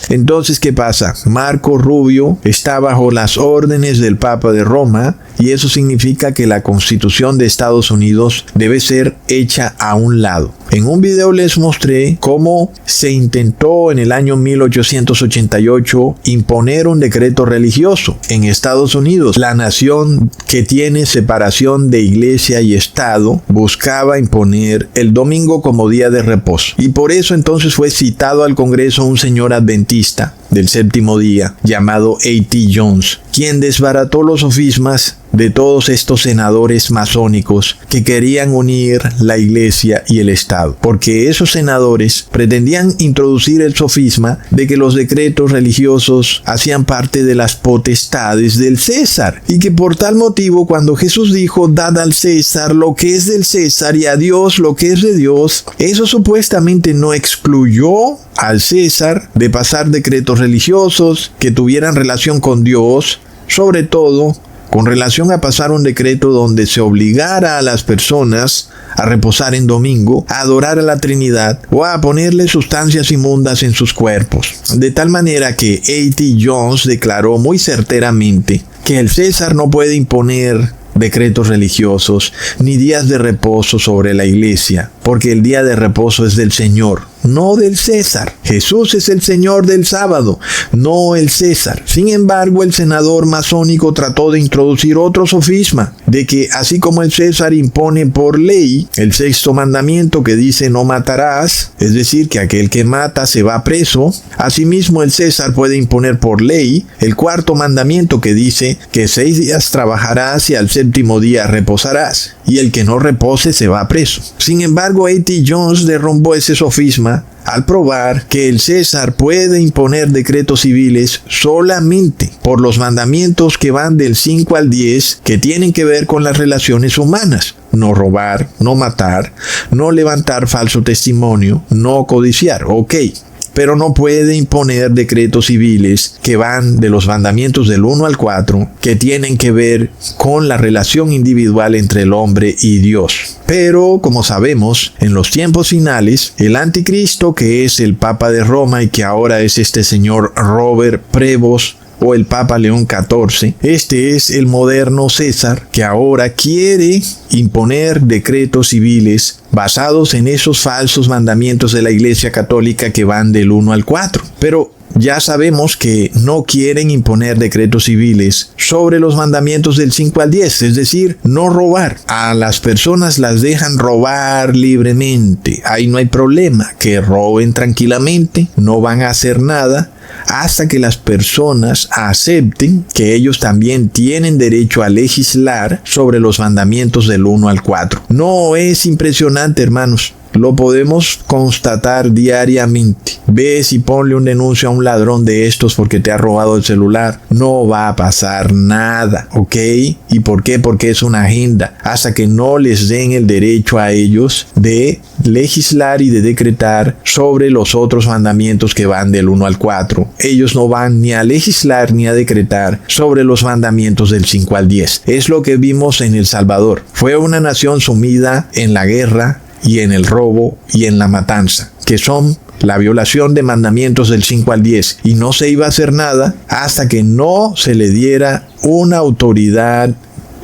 Entonces, ¿qué pasa? Marco Rubio está bajo las órdenes del Papa de Roma, y eso significa que la Constitución de Estados Unidos debe ser hecha a un lado. En un video les mostré cómo se intentó en el año 1888 imponer un decreto religioso en Estados Unidos. La nación que tiene separación de iglesia y Estado buscaba imponer el domingo como día de reposo. Y por eso entonces fue citado al Congreso un señor adventista del séptimo día llamado A.T. Jones, quien desbarató los sofismas de todos estos senadores masónicos que querían unir la iglesia y el Estado, porque esos senadores pretendían introducir el sofisma de que los decretos religiosos hacían parte de las potestades del César, y que por tal motivo cuando Jesús dijo dad al César lo que es del César y a Dios lo que es de Dios, eso supuestamente no excluyó al César de pasar decretos religiosos que tuvieran relación con Dios, sobre todo con relación a pasar un decreto donde se obligara a las personas a reposar en domingo, a adorar a la Trinidad o a ponerle sustancias inmundas en sus cuerpos. De tal manera que A.T. Jones declaró muy certeramente que el César no puede imponer decretos religiosos ni días de reposo sobre la iglesia, porque el día de reposo es del Señor, no del César. Jesús es el Señor del sábado, no el César. Sin embargo, el senador masónico trató de introducir otro sofisma, de que así como el César impone por ley el sexto mandamiento que dice no matarás, es decir, que aquel que mata se va preso, asimismo el César puede imponer por ley el cuarto mandamiento que dice que 6 días trabajarás y al séptimo día reposarás, y el que no repose se va preso. Sin embargo, A.T. Jones derrumbó ese sofisma al probar que el César puede imponer decretos civiles solamente por los mandamientos que van del 5 al 10 que tienen que ver con las relaciones humanas. No robar, no matar, no levantar falso testimonio, no codiciar. Ok. pero no puede imponer decretos civiles que van de los mandamientos del 1 al 4, que tienen que ver con la relación individual entre el hombre y Dios. Pero, como sabemos, en los tiempos finales, el anticristo, que es el Papa de Roma y que ahora es este señor Robert Prevost, o el Papa León XIV, este es el moderno César, que ahora quiere imponer decretos civiles basados en esos falsos mandamientos de la Iglesia Católica que van del 1 al 4. Pero ya sabemos que no quieren imponer decretos civiles sobre los mandamientos del 5 al 10, es decir, no robar. A las personas las dejan robar libremente. Ahí no hay problema, que roben tranquilamente, no van a hacer nada hasta que las personas acepten que ellos también tienen derecho a legislar sobre los mandamientos del 1 al 4. No es impresionante, hermanos. Lo podemos constatar diariamente. Ves y ponle un denuncio a un ladrón de estos porque te ha robado el celular. No va a pasar nada, ¿ok? ¿Y por qué? Porque es una agenda. Hasta que no les den el derecho a ellos de legislar y de decretar sobre los otros mandamientos que van del 1 al 4. Ellos no van ni a legislar ni a decretar sobre los mandamientos del 5 al 10. Es lo que vimos en El Salvador. Fue una nación sumida en la guerra y en el robo y en la matanza, que son la violación de mandamientos del 5 al 10, y no se iba a hacer nada hasta que no se le diera una autoridad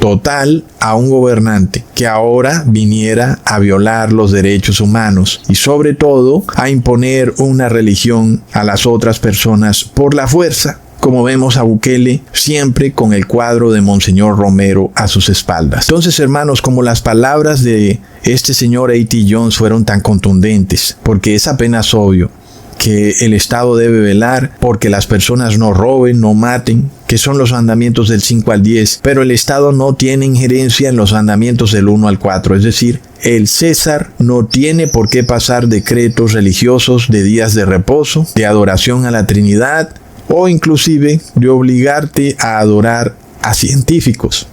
total a un gobernante que ahora viniera a violar los derechos humanos y sobre todo a imponer una religión a las otras personas por la fuerza, como vemos a Bukele siempre con el cuadro de Monseñor Romero a sus espaldas. Entonces, hermanos, como las palabras de este señor A.T. Jones fueron tan contundentes, porque es apenas obvio que el Estado debe velar porque las personas no roben, no maten, que son los mandamientos del 5 al 10, pero el Estado no tiene injerencia en los mandamientos del 1 al 4, es decir, el César no tiene por qué pasar decretos religiosos de días de reposo, de adoración a la Trinidad, o inclusive de obligarte a adorar a científicos.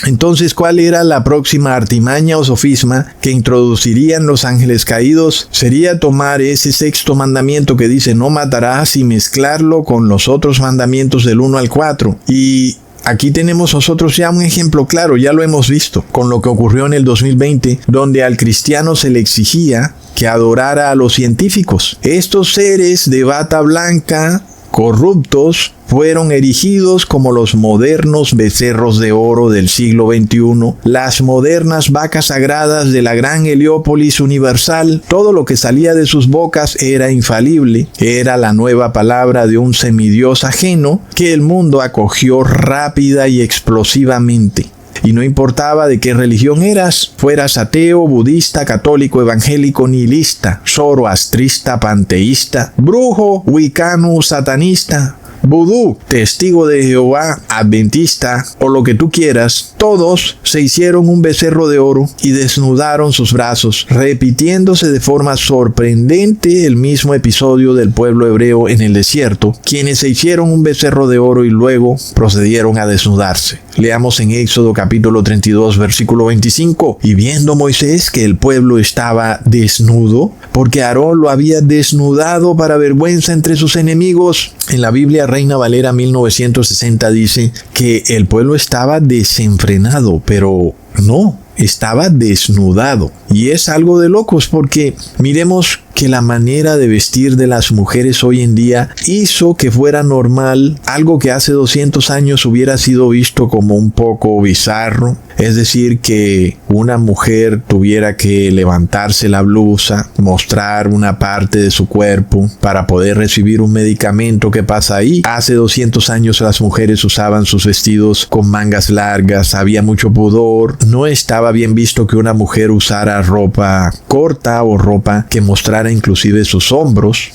Entonces, ¿cuál era la próxima artimaña o sofisma que introducirían los ángeles caídos? Sería tomar ese sexto mandamiento que dice no matarás y mezclarlo con los otros mandamientos del 1 al 4. Y aquí tenemos nosotros ya un ejemplo claro, ya lo hemos visto, con lo que ocurrió en el 2020, donde al cristiano se le exigía que adorara a los científicos. Estos seres de bata blanca, corruptos, fueron erigidos como los modernos becerros de oro del siglo XXI, las modernas vacas sagradas de la gran Heliópolis universal. Todo lo que salía de sus bocas era infalible, era la nueva palabra de un semidios ajeno que el mundo acogió rápida y explosivamente. Y no importaba de qué religión eras, fueras ateo, budista, católico, evangélico, nihilista, zoroastrista, panteísta, brujo, wicano, satanista, vudú, testigo de Jehová, adventista o lo que tú quieras, todos se hicieron un becerro de oro y desnudaron sus brazos, repitiéndose de forma sorprendente el mismo episodio del pueblo hebreo en el desierto, quienes se hicieron un becerro de oro y luego procedieron a desnudarse. Leamos en Éxodo capítulo 32, versículo 25. Y viendo Moisés que el pueblo estaba desnudo, porque Aarón lo había desnudado para vergüenza entre sus enemigos. En la Biblia Reina Valera 1960 dice que el pueblo estaba desenfrenado, pero no, estaba desnudado. Y es algo de locos porque miremos que la manera de vestir de las mujeres hoy en día hizo que fuera normal algo que hace 200 años hubiera sido visto como un poco bizarro. Es decir, que una mujer tuviera que levantarse la blusa, mostrar una parte de su cuerpo para poder recibir un medicamento. ¿Qué pasa ahí? Hace 200 años las mujeres usaban sus vestidos con mangas largas, había mucho pudor, no estaba bien visto que una mujer usara ropa corta o ropa que mostrara inclusive sus hombros.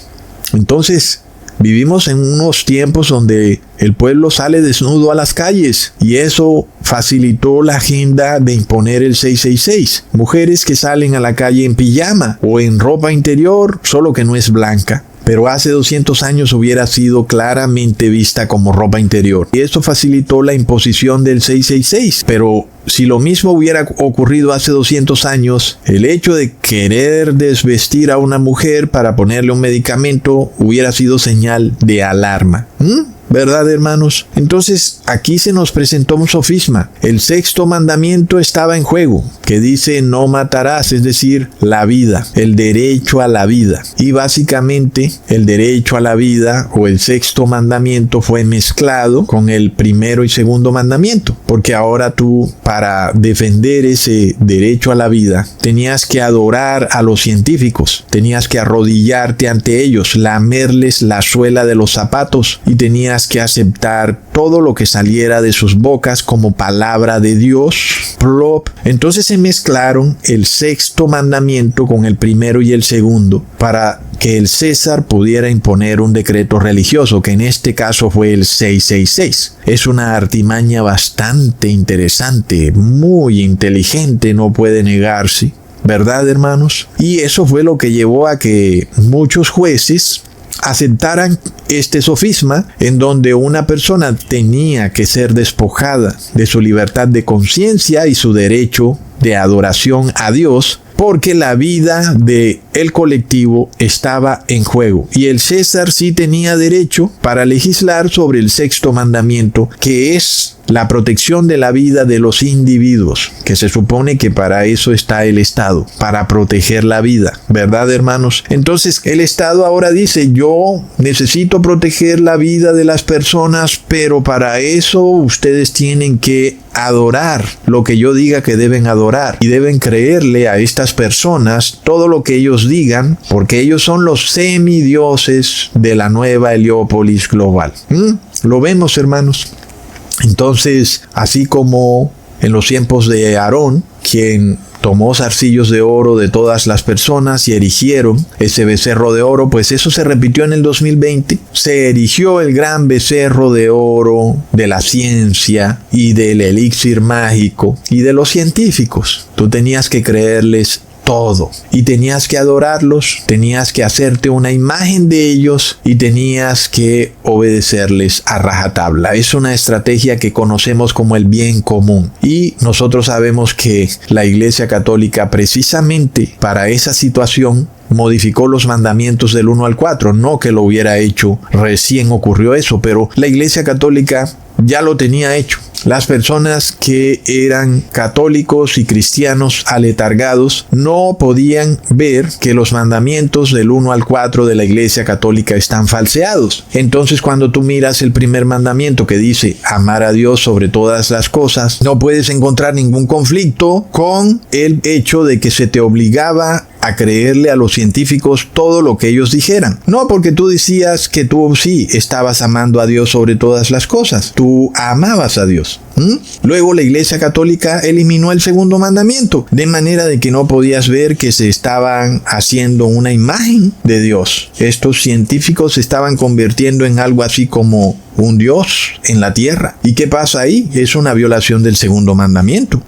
Entonces, vivimos en unos tiempos donde el pueblo sale desnudo a las calles y eso facilitó la agenda de imponer el 666. Mujeres que salen a la calle en pijama o en ropa interior, solo que no es blanca. pero hace 200 años hubiera sido claramente vista como ropa interior. Y esto facilitó la imposición del 666, pero si lo mismo hubiera ocurrido hace 200 años, el hecho de querer desvestir a una mujer para ponerle un medicamento hubiera sido señal de alarma. ¿Verdad, hermanos? Entonces, aquí se nos presentó un sofisma. El sexto mandamiento estaba en juego, que dice no matarás, es decir, la vida, el derecho a la vida. Y básicamente, el derecho a la vida o el sexto mandamiento fue mezclado con el primero y segundo mandamiento, porque ahora tú, para defender ese derecho a la vida, tenías que adorar a los científicos, tenías que arrodillarte ante ellos, lamerles la suela de los zapatos y tenías que aceptar todo lo que saliera de sus bocas como palabra de Dios. Plop. Entonces se mezclaron el sexto mandamiento con el primero y el segundo para que el César pudiera imponer un decreto religioso, que en este caso fue el 666. Es una artimaña bastante interesante, muy inteligente, no puede negarse, ¿verdad, hermanos? Y eso fue lo que llevó a que muchos jueces aceptaran este sofisma en donde una persona tenía que ser despojada de su libertad de conciencia y su derecho de adoración a Dios, porque la vida del colectivo estaba en juego. Y el César sí tenía derecho para legislar sobre el sexto mandamiento, que es la protección de la vida de los individuos, que se supone que para eso está el Estado, para proteger la vida, ¿verdad, hermanos? Entonces el Estado ahora dice, yo necesito proteger la vida de las personas, pero para eso ustedes tienen que adorar lo que yo diga que deben adorar y deben creerle a estas personas todo lo que ellos digan, porque ellos son los semidioses de la nueva Heliópolis global. ¿Lo vemos, hermanos? Entonces, así como en los tiempos de Aarón, quien tomó zarcillos de oro de todas las personas y erigieron ese becerro de oro, pues eso se repitió en el 2020. Se erigió el gran becerro de oro de la ciencia y del elixir mágico y de los científicos. Tú tenías que creerles todo y tenías que adorarlos, tenías que hacerte una imagen de ellos y tenías que obedecerles a rajatabla. Es una estrategia que conocemos como el bien común y nosotros sabemos que la Iglesia Católica precisamente para esa situación modificó los mandamientos del 1 al 4, no que lo hubiera hecho, recién ocurrió eso, pero la Iglesia Católica ya lo tenía hecho. Las personas que eran católicos y cristianos aletargados no podían ver que los mandamientos del 1 al 4 de la Iglesia Católica están falseados. Entonces, cuando tú miras el primer mandamiento que dice amar a Dios sobre todas las cosas, no puedes encontrar ningún conflicto con el hecho de que se te obligaba a creerle a los científicos todo lo que ellos dijeran. No porque tú decías que tú sí estabas amando a Dios sobre todas las cosas. Tú amabas a Dios. Luego la Iglesia Católica eliminó el segundo mandamiento, de manera de que no podías ver que se estaban haciendo una imagen de Dios. Estos científicos se estaban convirtiendo en algo así como un Dios en la tierra. ¿Y qué pasa ahí? Es una violación del segundo mandamiento.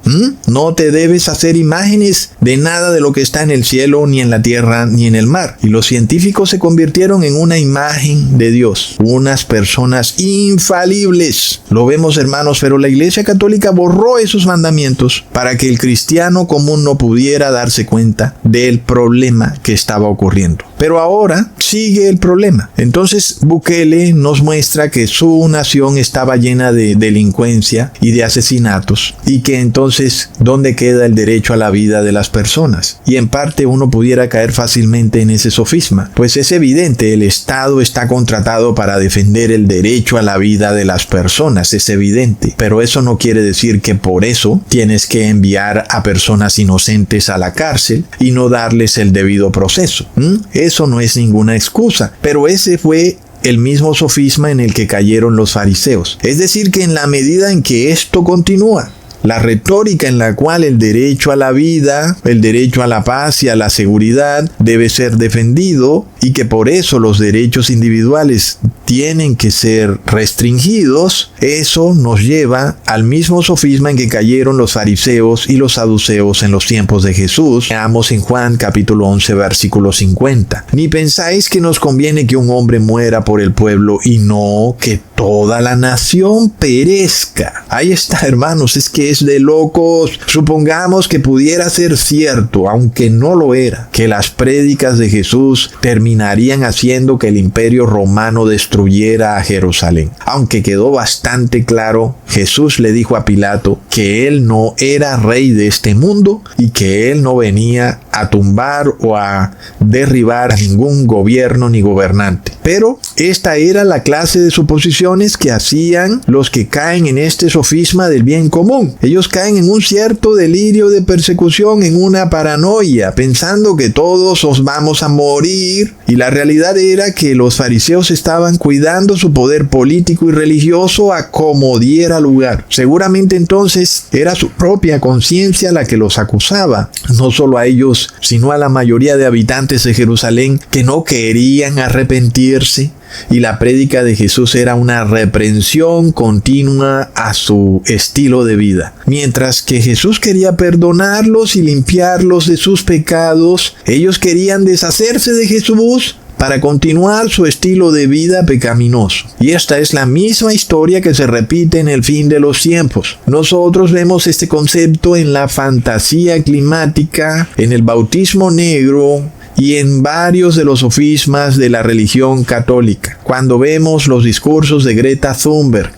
No te debes hacer imágenes de nada de lo que está en el cielo, ni en la tierra, ni en el mar. Y los científicos se convirtieron en una imagen de Dios, unas personas infalibles. Lo vemos, hermanos, pero la Iglesia Católica borró esos mandamientos para que el cristiano común no pudiera darse cuenta del problema que estaba ocurriendo. Pero ahora sigue el problema. Entonces Bukele nos muestra que su nación estaba llena de delincuencia y de asesinatos, y que entonces ¿dónde queda el derecho a la vida de las personas? Y en parte uno pudiera caer fácilmente en ese sofisma, pues es evidente, el Estado está contratado para defender el derecho a la vida de las personas, es evidente, pero eso no quiere decir que por eso tienes que enviar a personas inocentes a la cárcel y no darles el debido proceso. Eso no es ninguna excusa, pero ese fue el mismo sofisma en el que cayeron los fariseos. Es decir, que en la medida en que esto continúa, La retórica en la cual el derecho a la vida, el derecho a la paz y a la seguridad debe ser defendido y que por eso los derechos individuales tienen que ser restringidos, eso nos lleva al mismo sofisma en que cayeron los fariseos y los saduceos en los tiempos de Jesús. Veamos en Juan capítulo 11 versículo 50. Ni pensáis que nos conviene que un hombre muera por el pueblo y no que toda la nación perezca. Ahí está, hermanos, es que es de locos. Supongamos que pudiera ser cierto, aunque no lo era, que las prédicas de Jesús terminarían haciendo que el imperio romano destruyera a Jerusalén. Aunque quedó bastante claro, Jesús le dijo a Pilato que él no era rey de este mundo y que él no venía a tumbar o a derribar a ningún gobierno ni gobernante. Pero esta era la clase de suposiciones que hacían los que caen en este sofisma del bien común. Ellos caen en un cierto delirio de persecución, en una paranoia, pensando que todos os vamos a morir. Y la realidad era que los fariseos estaban cuidando su poder político y religioso a como diera lugar. Seguramente entonces era su propia conciencia la que los acusaba, no solo a ellos, sino a la mayoría de habitantes de Jerusalén que no querían arrepentirse. Y la prédica de Jesús era una reprensión continua a su estilo de vida. Mientras que Jesús quería perdonarlos y limpiarlos de sus pecados, ellos querían deshacerse de Jesús para continuar su estilo de vida pecaminoso. Y esta es la misma historia que se repite en el fin de los tiempos. Nosotros vemos este concepto en la fantasía climática, en el bautismo negro y en varios de los sofismas de la religión católica. Cuando vemos los discursos de Greta Thunberg,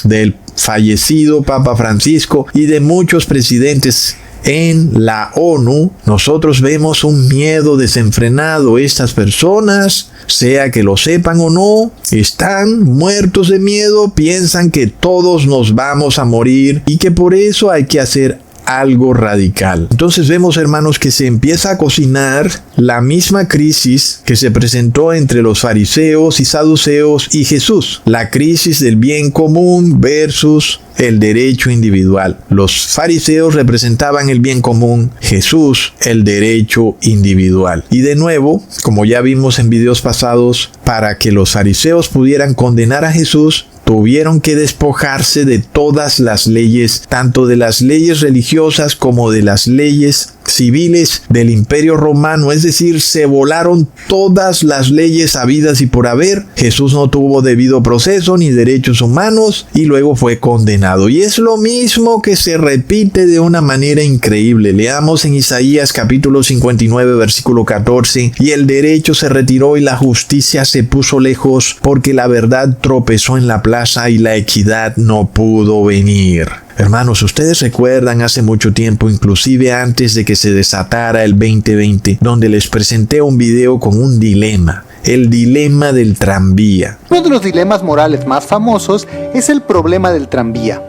del fallecido Papa Francisco y de muchos presidentes en la ONU, nosotros vemos un miedo desenfrenado. Estas personas, sea que lo sepan o no, están muertos de miedo, piensan que todos nos vamos a morir y que por eso hay que hacer algo radical. Entonces vemos, hermanos, que se empieza a cocinar la misma crisis que se presentó entre los fariseos y saduceos y Jesús. La crisis del bien común versus el derecho individual. Los fariseos representaban el bien común, Jesús el derecho individual. Y de nuevo, como ya vimos en videos pasados, para que los fariseos pudieran condenar a Jesús, tuvieron que despojarse de todas las leyes, tanto de las leyes religiosas como de las leyes civiles del Imperio Romano, es decir, se volaron todas las leyes habidas y por haber. Jesús no tuvo debido proceso ni derechos humanos y luego fue condenado. Y es lo mismo que se repite de una manera increíble. Leamos en Isaías capítulo 59 versículo 14: y el derecho se retiró y la justicia se puso lejos, porque la verdad tropezó en la plaza y la equidad no pudo venir. Hermanos, ustedes recuerdan hace mucho tiempo, inclusive antes de que se desatara el 2020, donde les presenté un video con un dilema. El dilema del tranvía. Uno de los dilemas morales más famosos es el problema del tranvía.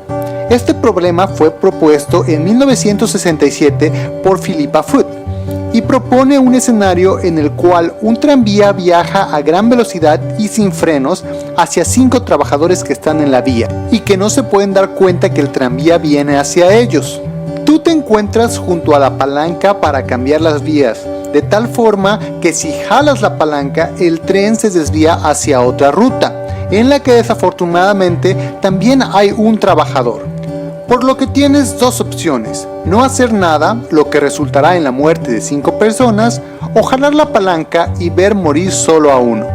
Este problema fue propuesto en 1967 por Philippa Foot y propone un escenario en el cual un tranvía viaja a gran velocidad y sin frenos hacia 5 trabajadores que están en la vía y que no se pueden dar cuenta que el tranvía viene hacia ellos. Tú te encuentras junto a la palanca para cambiar las vías, de tal forma que si jalas la palanca, el tren se desvía hacia otra ruta, en la que desafortunadamente también hay un trabajador. Por lo que tienes dos opciones: no hacer nada, lo que resultará en la muerte de 5 personas, o jalar la palanca y ver morir solo a uno.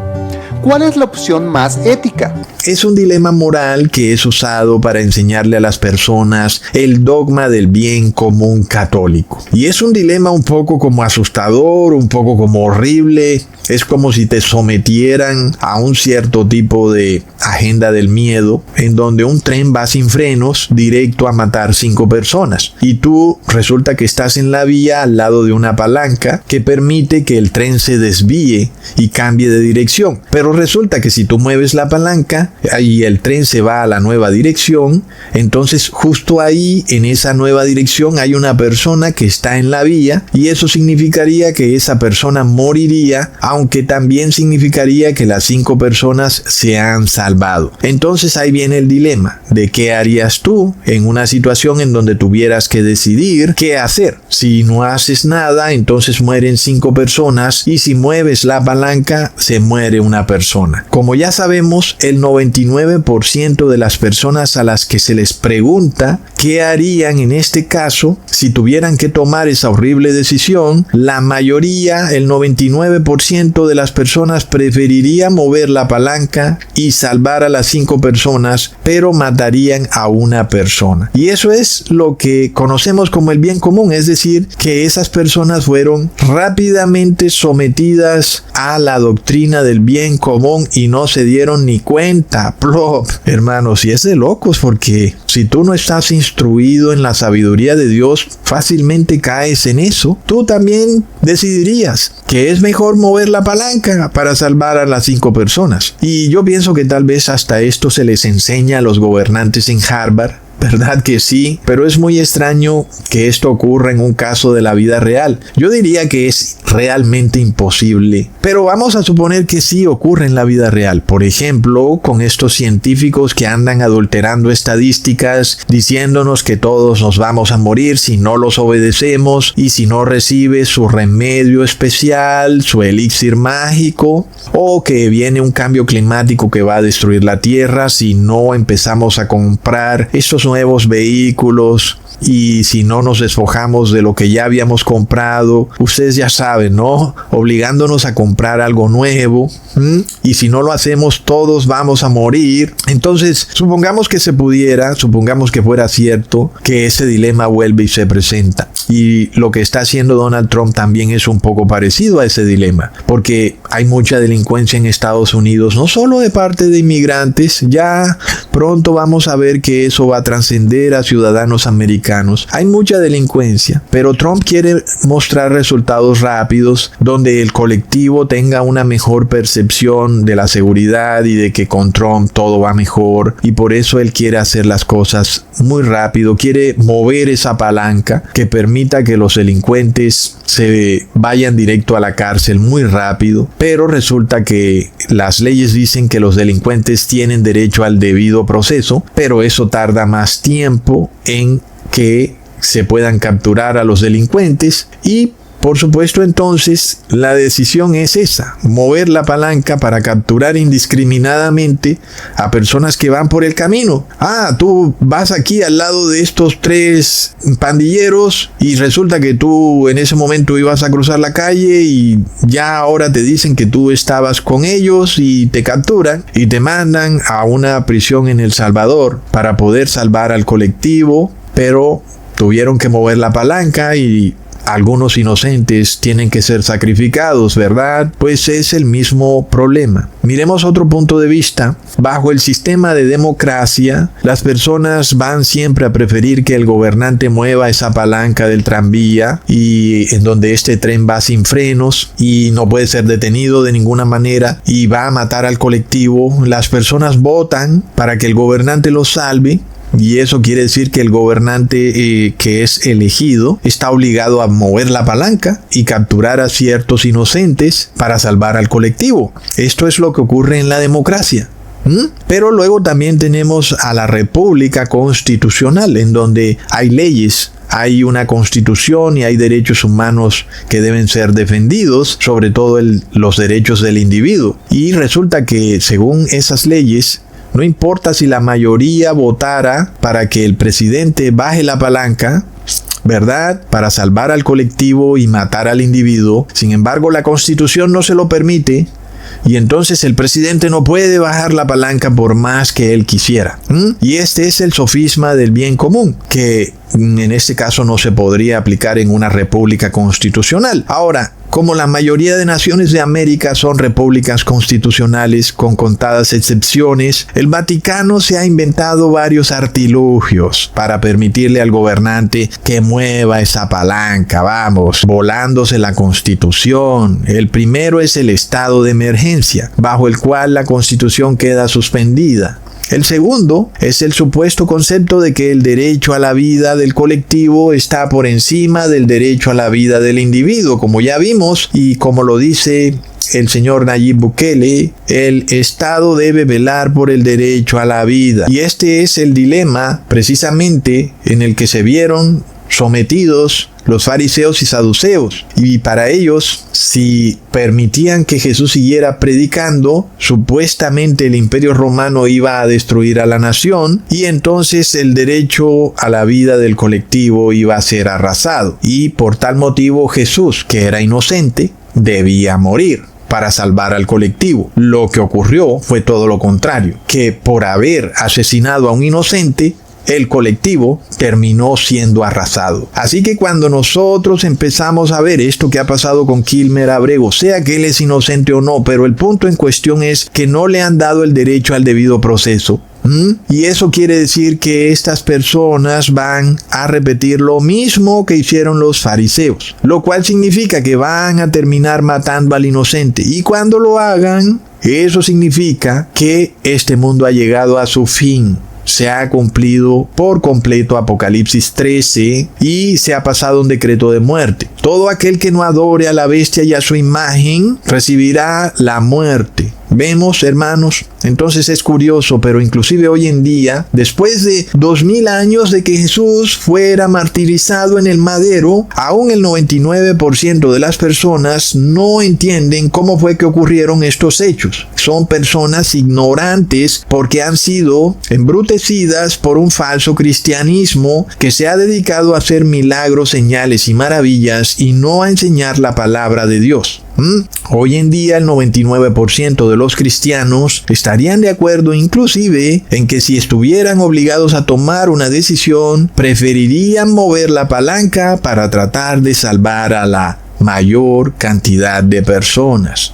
¿Cuál es la opción más ética? Es un dilema moral que es usado para enseñarle a las personas el dogma del bien común católico. Y es un dilema un poco como asustador, un poco como horrible. Es como si te sometieran a un cierto tipo de agenda del miedo, en donde un tren va sin frenos directo a matar 5 personas. Y tú resulta que estás en la vía al lado de una palanca que permite que el tren se desvíe y cambie de dirección. Pero Pero resulta que si tú mueves la palanca y el tren se va a la nueva dirección, entonces justo ahí, en esa nueva dirección, hay una persona que está en la vía, y eso significaría que esa persona moriría, aunque también significaría que las 5 personas se han salvado. Entonces ahí viene el dilema de qué harías tú en una situación en donde tuvieras que decidir qué hacer. Si no haces nada, entonces mueren 5 personas, y si mueves la palanca, se muere una persona. Como ya sabemos, el 99% de las personas a las que se les pregunta qué harían en este caso, si tuvieran que tomar esa horrible decisión, la mayoría, el 99% de las personas preferiría mover la palanca y salvar a las 5 personas, pero matarían a una persona. Y eso es lo que conocemos como el bien común, es decir, que esas personas fueron rápidamente sometidas a la doctrina del bien común y no se dieron ni cuenta. Plop. Hermanos, y es de locos, porque si tú no estás instruido en la sabiduría de Dios, fácilmente caes en eso. Tú también decidirías que es mejor mover la palanca para salvar a las 5 personas. Y yo pienso que tal vez hasta esto se les enseña a los gobernantes en Harvard. ¿Verdad que sí? Pero es muy extraño que esto ocurra en un caso de la vida real. Yo diría que es realmente imposible, pero vamos a suponer que sí ocurre en la vida real. Por ejemplo, con estos científicos que andan adulterando estadísticas, diciéndonos que todos nos vamos a morir si no los obedecemos y si no recibes su remedio especial, su elixir mágico, o que viene un cambio climático que va a destruir la Tierra si no empezamos a comprar estos nuevos vehículos, y si no nos despojamos de lo que ya habíamos comprado. Ustedes ya saben, ¿no? Obligándonos a comprar algo nuevo, y si no lo hacemos todos vamos a morir. Entonces, supongamos que se pudiera, supongamos que fuera cierto que ese dilema vuelve y se presenta, y lo que está haciendo Donald Trump también es un poco parecido a ese dilema, porque hay mucha delincuencia en Estados Unidos, no solo de parte de inmigrantes. Ya pronto vamos a ver que eso va a trascender a ciudadanos americanos. Hay mucha delincuencia, pero Trump quiere mostrar resultados rápidos donde el colectivo tenga una mejor percepción de la seguridad y de que con Trump todo va mejor, y por eso él quiere hacer las cosas muy rápido, quiere mover esa palanca que permita que los delincuentes se vayan directo a la cárcel muy rápido. Pero resulta que las leyes dicen que los delincuentes tienen derecho al debido proceso, pero eso tarda más tiempo en que se puedan capturar a los delincuentes, y por supuesto entonces la decisión es esa: mover la palanca para capturar indiscriminadamente a personas que van por el camino. Tú vas aquí al lado de estos 3 pandilleros y resulta que tú en ese momento ibas a cruzar la calle y ya ahora te dicen que tú estabas con ellos y te capturan y te mandan a una prisión en El Salvador para poder salvar al colectivo, pero tuvieron que mover la palanca y algunos inocentes tienen que ser sacrificados, ¿verdad? Pues es el mismo problema. Miremos otro punto de vista. Bajo el sistema de democracia, las personas van siempre a preferir que el gobernante mueva esa palanca del tranvía, y en donde este tren va sin frenos y no puede ser detenido de ninguna manera y va a matar al colectivo. Las personas votan para que el gobernante los salve. Y eso quiere decir que el gobernante que es elegido está obligado a mover la palanca y capturar a ciertos inocentes para salvar al colectivo. Esto es lo que ocurre en la democracia. Pero luego también tenemos a la república constitucional, en donde hay leyes, hay una constitución y hay derechos humanos que deben ser defendidos, sobre todo los derechos del individuo. Y resulta que según esas leyes, no importa si la mayoría votara para que el presidente baje la palanca, ¿verdad?, para salvar al colectivo y matar al individuo. Sin embargo, la Constitución no se lo permite, y entonces el presidente no puede bajar la palanca por más que él quisiera. Y este es el sofisma del bien común, que en este caso no se podría aplicar en una república constitucional. Ahora, como la mayoría de naciones de América son repúblicas constitucionales con contadas excepciones, el Vaticano se ha inventado varios artilugios para permitirle al gobernante que mueva esa palanca, volándose la Constitución. El primero es el estado de emergencia, bajo el cual la Constitución queda suspendida. El segundo es el supuesto concepto de que el derecho a la vida del colectivo está por encima del derecho a la vida del individuo, como ya vimos, y como lo dice el señor Nayib Bukele, el Estado debe velar por el derecho a la vida. Y este es el dilema precisamente en el que se vieron sometidos los fariseos y saduceos, y para ellos, si permitían que Jesús siguiera predicando, supuestamente el imperio romano iba a destruir a la nación, y entonces el derecho a la vida del colectivo iba a ser arrasado, y por tal motivo Jesús, que era inocente, debía morir para salvar al colectivo. Lo que ocurrió fue todo lo contrario, que por haber asesinado a un inocente, el colectivo terminó siendo arrasado. Así que cuando nosotros empezamos a ver esto que ha pasado con Kilmer Abrego, sea que él es inocente o no, pero el punto en cuestión es que no le han dado el derecho al debido proceso. Y eso quiere decir que estas personas van a repetir lo mismo que hicieron los fariseos, lo cual significa que van a terminar matando al inocente, y cuando lo hagan, eso significa que este mundo ha llegado a su fin. Se ha cumplido por completo Apocalipsis 13 y se ha pasado un decreto de muerte. Todo aquel que no adore a la bestia y a su imagen recibirá la muerte. Vemos, hermanos, entonces es curioso, pero inclusive hoy en día, después de 2000 años de que Jesús fuera martirizado en el madero, aún el 99% de las personas no entienden cómo fue que ocurrieron estos hechos. Son personas ignorantes porque han sido embrutecidas por un falso cristianismo que se ha dedicado a hacer milagros, señales y maravillas y no a enseñar la palabra de Dios. Hoy en día el 99% de los cristianos estarían de acuerdo inclusive en que si estuvieran obligados a tomar una decisión, preferirían mover la palanca para tratar de salvar a la mayor cantidad de personas.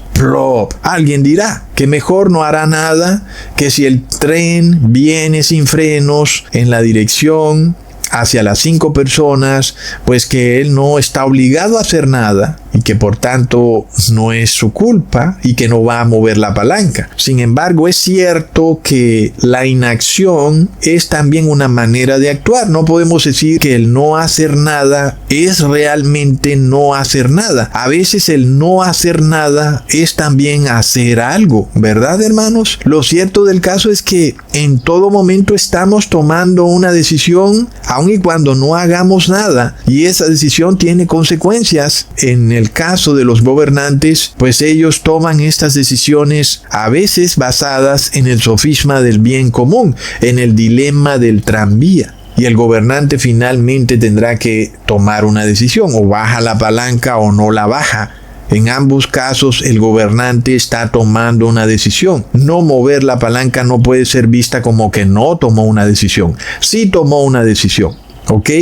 Alguien dirá que mejor no hará nada, que si el tren viene sin frenos en la dirección hacia las 5 personas, pues que él no está obligado a hacer nada y que por tanto no es su culpa y que no va a mover la palanca. Sin embargo, es cierto que la inacción es también una manera de actuar. No podemos decir que el no hacer nada es realmente no hacer nada. A veces el no hacer nada es también hacer algo, ¿verdad, hermanos? Lo cierto del caso es que en todo momento estamos tomando una decisión, aun y cuando no hagamos nada, y esa decisión tiene consecuencias. En el caso de los gobernantes, pues ellos toman estas decisiones a veces basadas en el sofisma del bien común, en el dilema del tranvía. Y el gobernante finalmente tendrá que tomar una decisión, o baja la palanca o no la baja. En ambos casos el gobernante está tomando una decisión. No mover la palanca no puede ser vista como que no tomó una decisión. Sí tomó una decisión.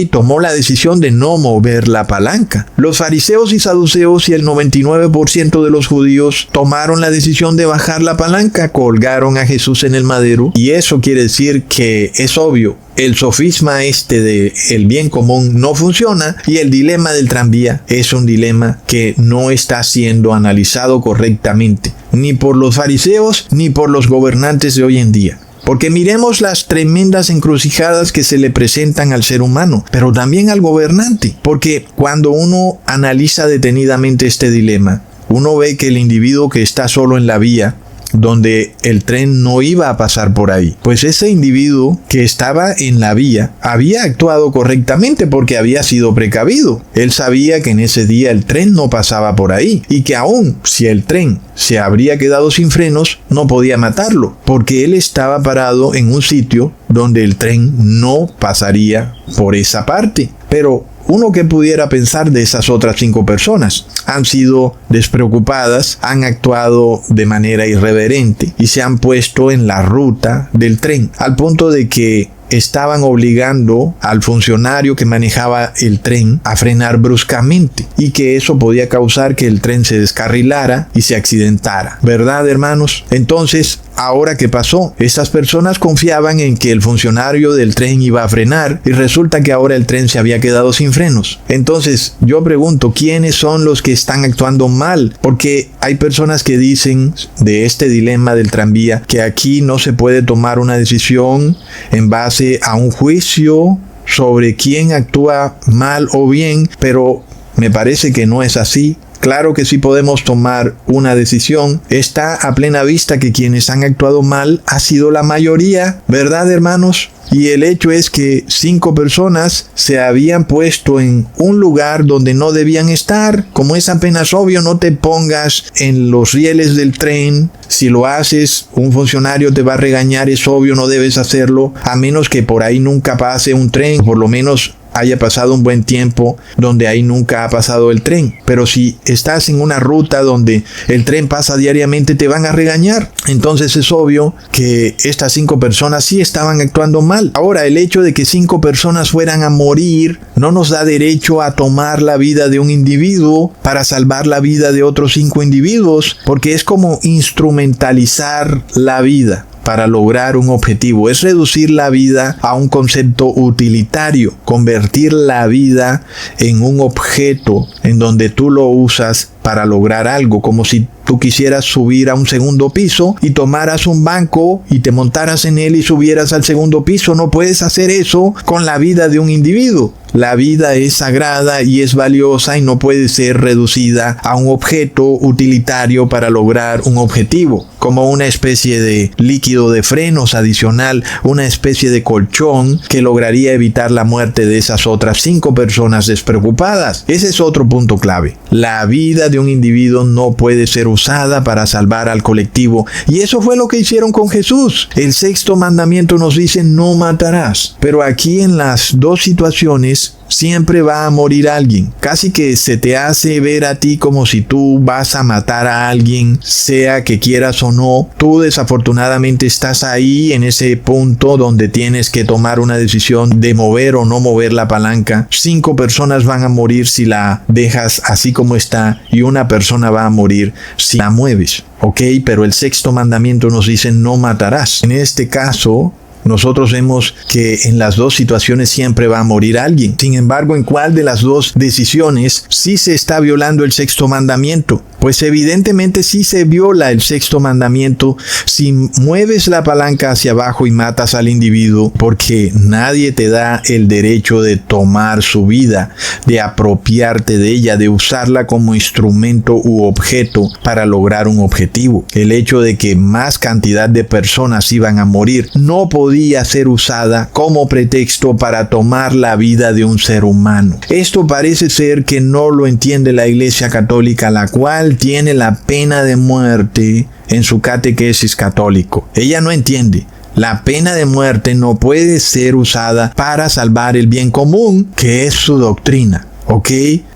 Tomó la decisión de no mover la palanca. Los fariseos y saduceos y el 99% de los judíos tomaron la decisión de bajar la palanca, colgaron a Jesús en el madero, y eso quiere decir que es obvio, el sofisma de el bien común no funciona, y el dilema del tranvía es un dilema que no está siendo analizado correctamente, ni por los fariseos ni por los gobernantes de hoy en día. Porque miremos las tremendas encrucijadas que se le presentan al ser humano, pero también al gobernante. Porque cuando uno analiza detenidamente este dilema, uno ve que el individuo que está solo en la vía, donde el tren no iba a pasar por ahí, pues ese individuo que estaba en la vía había actuado correctamente porque había sido precavido. Él sabía que en ese día el tren no pasaba por ahí y que aún si el tren se habría quedado sin frenos, no podía matarlo, porque él estaba parado en un sitio donde el tren no pasaría por esa parte. Pero uno que pudiera pensar de esas otras 5 personas, han sido despreocupadas, han actuado de manera irreverente y se han puesto en la ruta del tren, al punto de que estaban obligando al funcionario que manejaba el tren a frenar bruscamente y que eso podía causar que el tren se descarrilara y se accidentara, ¿verdad, hermanos? Entonces, ahora, ¿qué pasó? Estas personas confiaban en que el funcionario del tren iba a frenar y resulta que ahora el tren se había quedado sin frenos. Entonces, yo pregunto, ¿quiénes son los que están actuando mal? Porque hay personas que dicen de este dilema del tranvía que aquí no se puede tomar una decisión en base a un juicio sobre quién actúa mal o bien, pero me parece que no es así. Claro que sí podemos tomar una decisión. Está a plena vista que quienes han actuado mal ha sido la mayoría, ¿verdad, hermanos? Y el hecho es que 5 personas se habían puesto en un lugar donde no debían estar. Como es apenas obvio, no te pongas en los rieles del tren. Si lo haces, un funcionario te va a regañar, es obvio, no debes hacerlo, a menos que por ahí nunca pase un tren, por lo menos haya pasado un buen tiempo donde ahí nunca ha pasado el tren. Pero si estás en una ruta donde el tren pasa diariamente, te van a regañar. Entonces es obvio que estas 5 personas sí estaban actuando mal. Ahora, el hecho de que 5 personas fueran a morir no nos da derecho a tomar la vida de un individuo para salvar la vida de otros 5 individuos, porque es como instrumentalizar la vida para lograr un objetivo. Es reducir la vida a un concepto utilitario, convertir la vida en un objeto en donde tú lo usas para lograr algo, como si tú quisieras subir a un segundo piso y tomaras un banco y te montaras en él y subieras al segundo piso. No puedes hacer eso con la vida de un individuo. La vida es sagrada y es valiosa y no puede ser reducida a un objeto utilitario para lograr un objetivo, como una especie de líquido de frenos adicional, una especie de colchón que lograría evitar la muerte de esas otras 5 personas despreocupadas. Ese es otro punto clave. La vida de un individuo no puede ser usada para salvar al colectivo, y eso fue lo que hicieron con Jesús. El 6º mandamiento nos dice: no matarás. Pero aquí en las 2 situaciones siempre va a morir alguien. Casi que se te hace ver a ti como si tú vas a matar a alguien, sea que quieras o no. Tú desafortunadamente estás ahí en ese punto donde tienes que tomar una decisión de mover o no mover la palanca. 5 personas van a morir si la dejas así como está, y una persona va a morir si la mueves. Ok, pero el 6º mandamiento nos dice: no matarás. En este caso, nosotros vemos que en las 2 situaciones siempre va a morir alguien. Sin embargo, ¿en cuál de las 2 decisiones sí se está violando el 6º mandamiento? Pues evidentemente sí se viola el 6º mandamiento si mueves la palanca hacia abajo y matas al individuo, porque nadie te da el derecho de tomar su vida, de apropiarte de ella, de usarla como instrumento u objeto para lograr un objetivo. El hecho de que más cantidad de personas iban a morir no podía ser usada como pretexto para tomar la vida de un ser humano. Esto parece ser que no lo entiende la Iglesia Católica, la cual tiene la pena de muerte en su catequesis católico. Ella no entiende. La pena de muerte no puede ser usada para salvar el bien común, que es su doctrina. ¿Ok?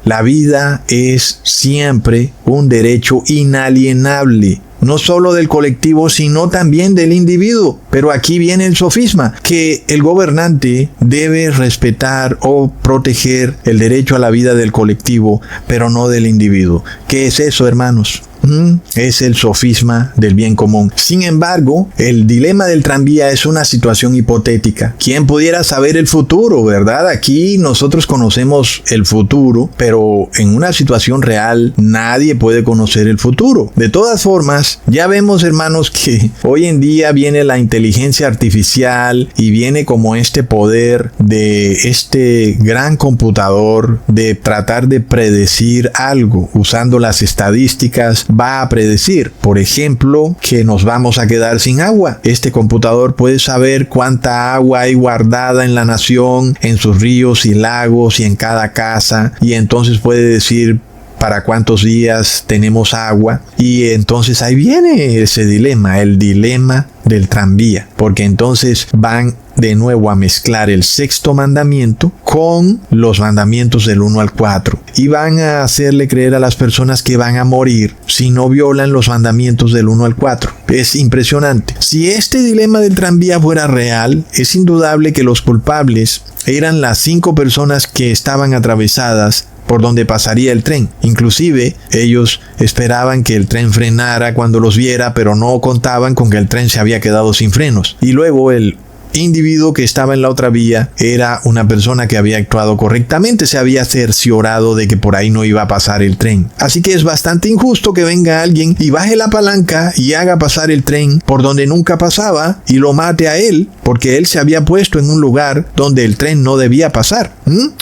La vida es siempre un derecho inalienable, no solo del colectivo, sino también del individuo. Pero aquí viene el sofisma, que el gobernante debe respetar o proteger el derecho a la vida del colectivo, pero no del individuo. ¿Qué es eso, hermanos? Es el sofisma del bien común. Sin embargo, el dilema del tranvía es una situación hipotética. ¿Quién pudiera saber el futuro, verdad? Aquí nosotros conocemos el futuro, pero en una situación real nadie puede conocer el futuro. De todas formas, ya vemos, hermanos, que hoy en día viene la inteligencia artificial y viene como este poder de este gran computador de tratar de predecir algo usando las estadísticas. Va a predecir, por ejemplo, que nos vamos a quedar sin agua. Este computador puede saber cuánta agua hay guardada en la nación, en sus ríos y lagos y en cada casa, y entonces puede decir para cuántos días tenemos agua. Y entonces ahí viene ese dilema, el dilema del tranvía, porque entonces van de nuevo a mezclar el sexto mandamiento con los mandamientos del 1 al 4 y van a hacerle creer a las personas que van a morir si no violan los mandamientos del 1 al 4. Es impresionante. Si este dilema del tranvía fuera real, es indudable que los culpables eran las 5 personas que estaban atravesadas por donde pasaría el tren. Inclusive ellos esperaban que el tren frenara cuando los viera, pero no contaban con que el tren se había quedado sin frenos. Y luego el individuo que estaba en la otra vía era una persona que había actuado correctamente, se había cerciorado de que por ahí no iba a pasar el tren. Así que es bastante injusto que venga alguien y baje la palanca y haga pasar el tren por donde nunca pasaba y lo mate a él, porque él se había puesto en un lugar donde el tren no debía pasar.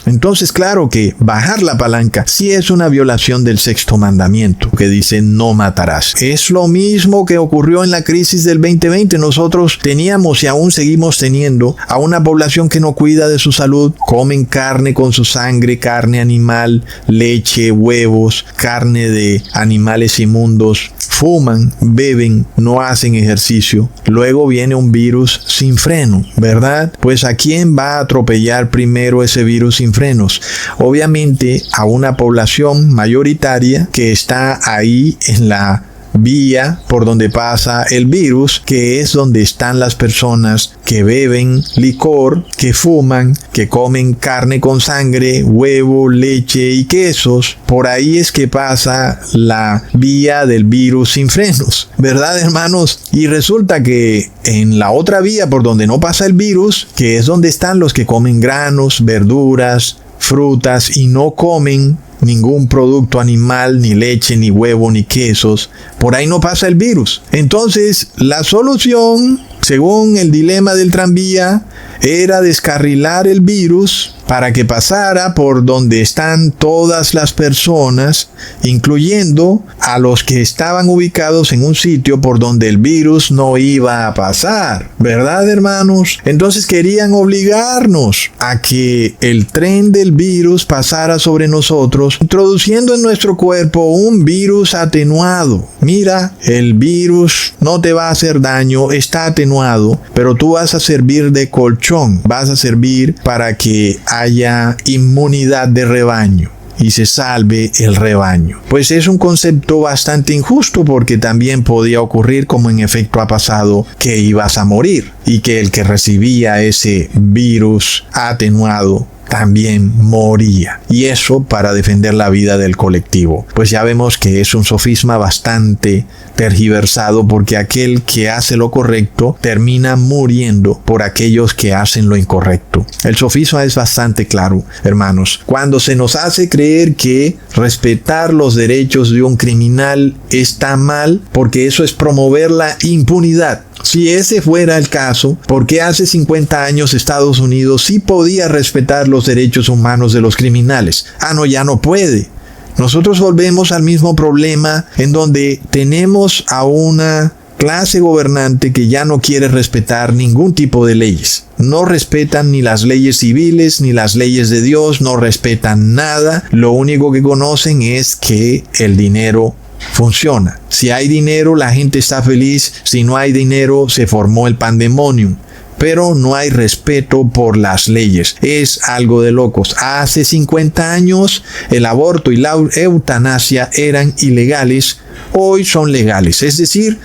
Entonces, claro que bajar la palanca sí es una violación del sexto mandamiento, que dice no matarás. Es lo mismo que ocurrió en la crisis del 2020. Nosotros teníamos y aún seguimos teniendo a una población que no cuida de su salud, comen carne con su sangre, carne animal, leche, huevos, carne de animales inmundos, fuman, beben, no hacen ejercicio. Luego viene un virus sin freno, ¿verdad? Pues ¿a quién va a atropellar primero ese virus sin frenos? Obviamente a una población mayoritaria que está ahí en la vía por donde pasa el virus, que es donde están las personas que beben licor, que fuman, que comen carne con sangre, huevo, leche y quesos. Por ahí es que pasa la vía del virus sin frenos, ¿verdad, hermanos? Y resulta que en la otra vía por donde no pasa el virus, que es donde están los que comen granos, verduras, frutas y no comen ningún producto animal, ni leche, ni huevo, ni quesos, por ahí no pasa el virus. Entonces, la solución, según el dilema del tranvía, era descarrilar el virus para que pasara por donde están todas las personas, incluyendo a los que estaban ubicados en un sitio por donde el virus no iba a pasar, ¿verdad, hermanos? Entonces querían obligarnos a que el tren del virus pasara sobre nosotros, introduciendo en nuestro cuerpo un virus atenuado. Mira, el virus no te va a hacer daño, está atenuado, pero tú vas a servir de colchón, vas a servir para que haya inmunidad de rebaño y se salve el rebaño. Pues es un concepto bastante injusto, porque también podía ocurrir, como en efecto ha pasado, que ibas a morir y que el que recibía ese virus atenuado también moría, y eso para defender la vida del colectivo. Pues ya vemos que es un sofisma bastante tergiversado, porque aquel que hace lo correcto termina muriendo por aquellos que hacen lo incorrecto. El sofisma es bastante claro, hermanos. Cuando se nos hace creer que respetar los derechos de un criminal está mal, porque eso es promover la impunidad. Si ese fuera el caso, ¿por qué hace 50 años Estados Unidos sí podía respetar los derechos humanos de los criminales? No, ya no puede. Nosotros volvemos al mismo problema, en donde tenemos a una clase gobernante que ya no quiere respetar ningún tipo de leyes. No respetan ni las leyes civiles ni las leyes de Dios, no respetan nada. Lo único que conocen es que el dinero funciona. Si hay dinero, la gente está feliz. Si no hay dinero, se formó el pandemonium. Pero no hay respeto por las leyes. Es algo de locos. Hace 50 años el aborto y la eutanasia eran ilegales. Hoy son legales. Es decir,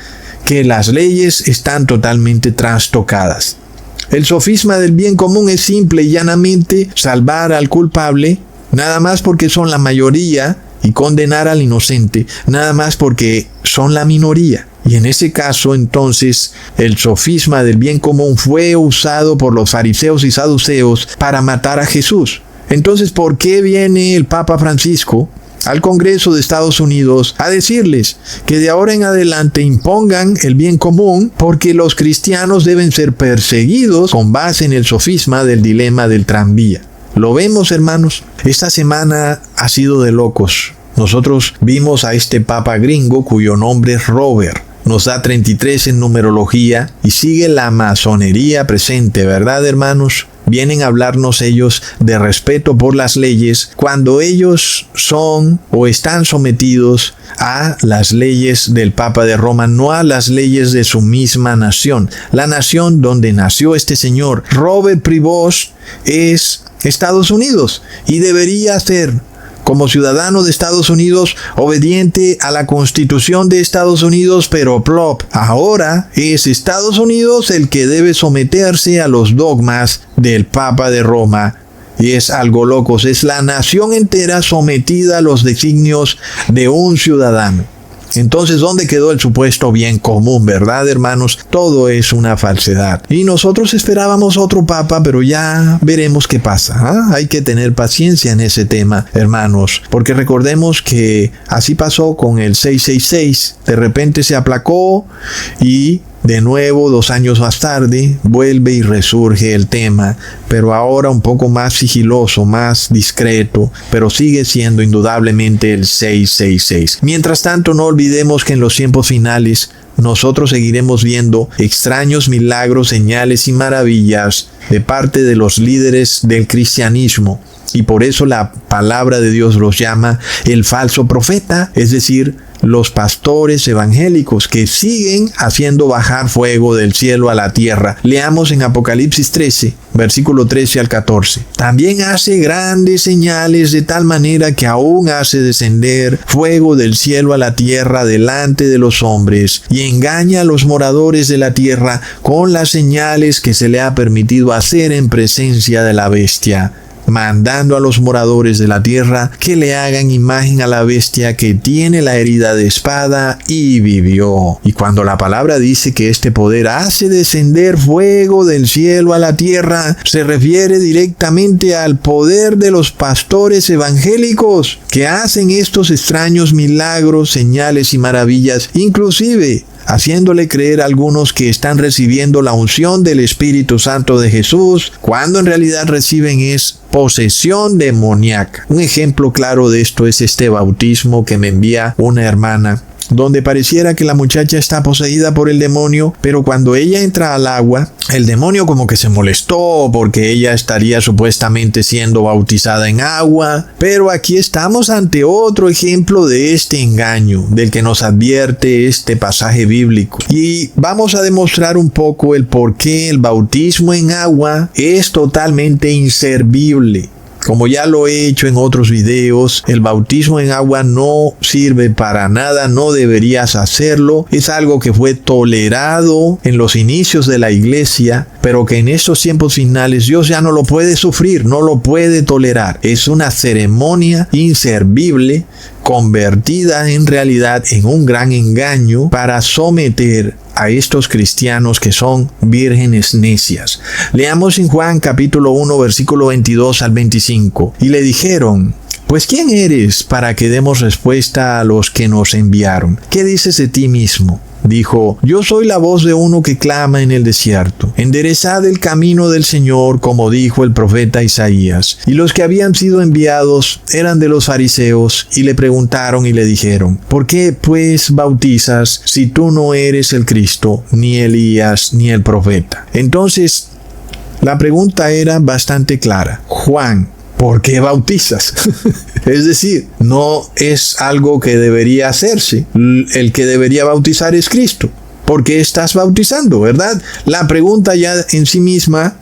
que las leyes están totalmente trastocadas. El sofisma del bien común es simple y llanamente salvar al culpable, nada más porque son la mayoría, y condenar al inocente, nada más porque son la minoría. Y en ese caso, entonces, el sofisma del bien común fue usado por los fariseos y saduceos para matar a Jesús. Entonces, ¿por qué viene el Papa Francisco al Congreso de Estados Unidos a decirles que de ahora en adelante impongan el bien común, porque los cristianos deben ser perseguidos con base en el sofisma del dilema del tranvía? Lo vemos, hermanos. Esta semana ha sido de locos. Nosotros vimos a este papa gringo cuyo nombre es Robert. Nos da 33 en numerología y sigue la masonería presente, ¿verdad, hermanos? vienen a hablarnos ellos de respeto por las leyes cuando ellos son o están sometidos a las leyes del Papa de Roma, no a las leyes de su misma nación. La nación donde nació este señor, Robert Prevost, es Estados Unidos y debería ser, como ciudadano de Estados Unidos, obediente a la Constitución de Estados Unidos, pero plop, ahora es Estados Unidos el que debe someterse a los dogmas del Papa de Roma. Y es algo locos, es la nación entera sometida a los designios de un ciudadano. Entonces, ¿dónde quedó el supuesto bien común, verdad, hermanos? Todo es una falsedad. Y nosotros esperábamos otro papa, pero ya veremos qué pasa. Hay que tener paciencia en ese tema, hermanos, porque recordemos que así pasó con el 666. De repente se aplacó y de nuevo, 2 años más tarde, vuelve y resurge el tema, pero ahora un poco más sigiloso, más discreto, pero sigue siendo indudablemente el 666. Mientras tanto, no olvidemos que en los tiempos finales nosotros seguiremos viendo extraños milagros, señales y maravillas de parte de los líderes del cristianismo. Y por eso la palabra de Dios los llama el falso profeta, es decir, los pastores evangélicos que siguen haciendo bajar fuego del cielo a la tierra. Leamos en Apocalipsis 13, versículo 13 al 14. También hace grandes señales de tal manera que aún hace descender fuego del cielo a la tierra delante de los hombres y engaña a los moradores de la tierra con las señales que se le ha permitido hacer en presencia de la bestia, mandando a los moradores de la tierra que le hagan imagen a la bestia que tiene la herida de espada y vivió. Y cuando la palabra dice que este poder hace descender fuego del cielo a la tierra, se refiere directamente al poder de los pastores evangélicos que hacen estos extraños milagros, señales y maravillas, inclusive haciéndole creer a algunos que están recibiendo la unción del Espíritu Santo de Jesús, cuando en realidad reciben es posesión demoníaca. Un ejemplo claro de esto es este bautismo que me envía una hermana, donde pareciera que la muchacha está poseída por el demonio, pero cuando ella entra al agua, el demonio como que se molestó porque ella estaría supuestamente siendo bautizada en agua. Pero aquí estamos ante otro ejemplo de este engaño, del que nos advierte este pasaje bíblico. Y vamos a demostrar un poco el por qué el bautismo en agua es totalmente inservible. Como ya lo he hecho en otros videos, el bautismo en agua no sirve para nada, no deberías hacerlo. Es algo que fue tolerado en los inicios de la iglesia, pero que en estos tiempos finales Dios ya no lo puede sufrir, no lo puede tolerar. Es una ceremonia inservible, convertida en realidad en un gran engaño para someter a estos cristianos que son vírgenes necias. Leamos en Juan capítulo 1 versículo 22 al 25. Y le dijeron: Pues ¿quién eres para que demos respuesta a los que nos enviaron? ¿Qué dices de ti mismo? Dijo: Yo soy la voz de uno que clama en el desierto. Enderezad el camino del Señor, como dijo el profeta Isaías. Y los que habían sido enviados eran de los fariseos, y le preguntaron y le dijeron: ¿Por qué pues bautizas si tú no eres el Cristo, ni Elías, ni el profeta? Entonces, la pregunta era bastante clara. Juan, ¿por qué bautizas? Es decir, no es algo que debería hacerse. El que debería bautizar es Cristo. ¿Por qué estás bautizando, verdad? La pregunta ya en sí misma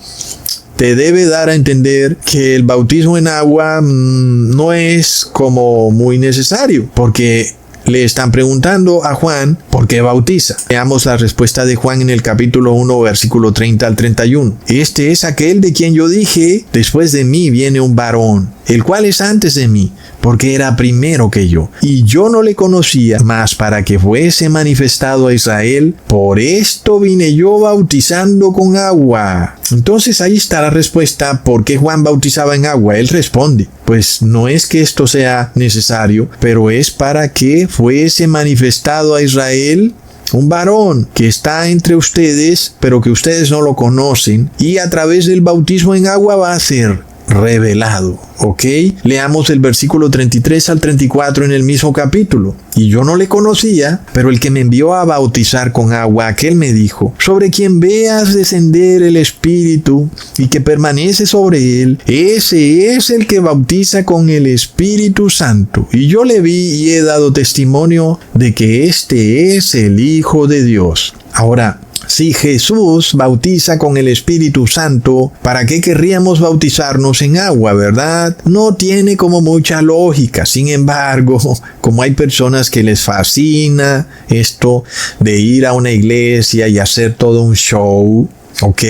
te debe dar a entender que el bautismo en agua no es como muy necesario, porque le están preguntando a Juan por qué bautiza. Veamos la respuesta de Juan en el capítulo 1, versículo 30 al 31. Este es aquel de quien yo dije: después de mí viene un varón, el cual es antes de mí, porque era primero que yo. Y yo no le conocía, mas para que fuese manifestado a Israel, por esto vine yo bautizando con agua. Entonces ahí está la respuesta. ¿Por qué Juan bautizaba en agua? Él responde: pues no es que esto sea necesario, pero es para que fuese manifestado a Israel un varón que está entre ustedes, pero que ustedes no lo conocen, y a través del bautismo en agua va a ser revelado. ¿Ok? Leamos el versículo 33 al 34 en el mismo capítulo. Y yo no le conocía, pero el que me envió a bautizar con agua, aquel me dijo: sobre quien veas descender el Espíritu y que permanece sobre él, ese es el que bautiza con el Espíritu Santo. Y yo le vi y he dado testimonio de que este es el Hijo de Dios. Ahora, si Jesús bautiza con el Espíritu Santo, ¿para qué querríamos bautizarnos en agua, verdad? No tiene como mucha lógica. Sin embargo, como hay personas que les fascina esto de ir a una iglesia y hacer todo un show, ¿ok?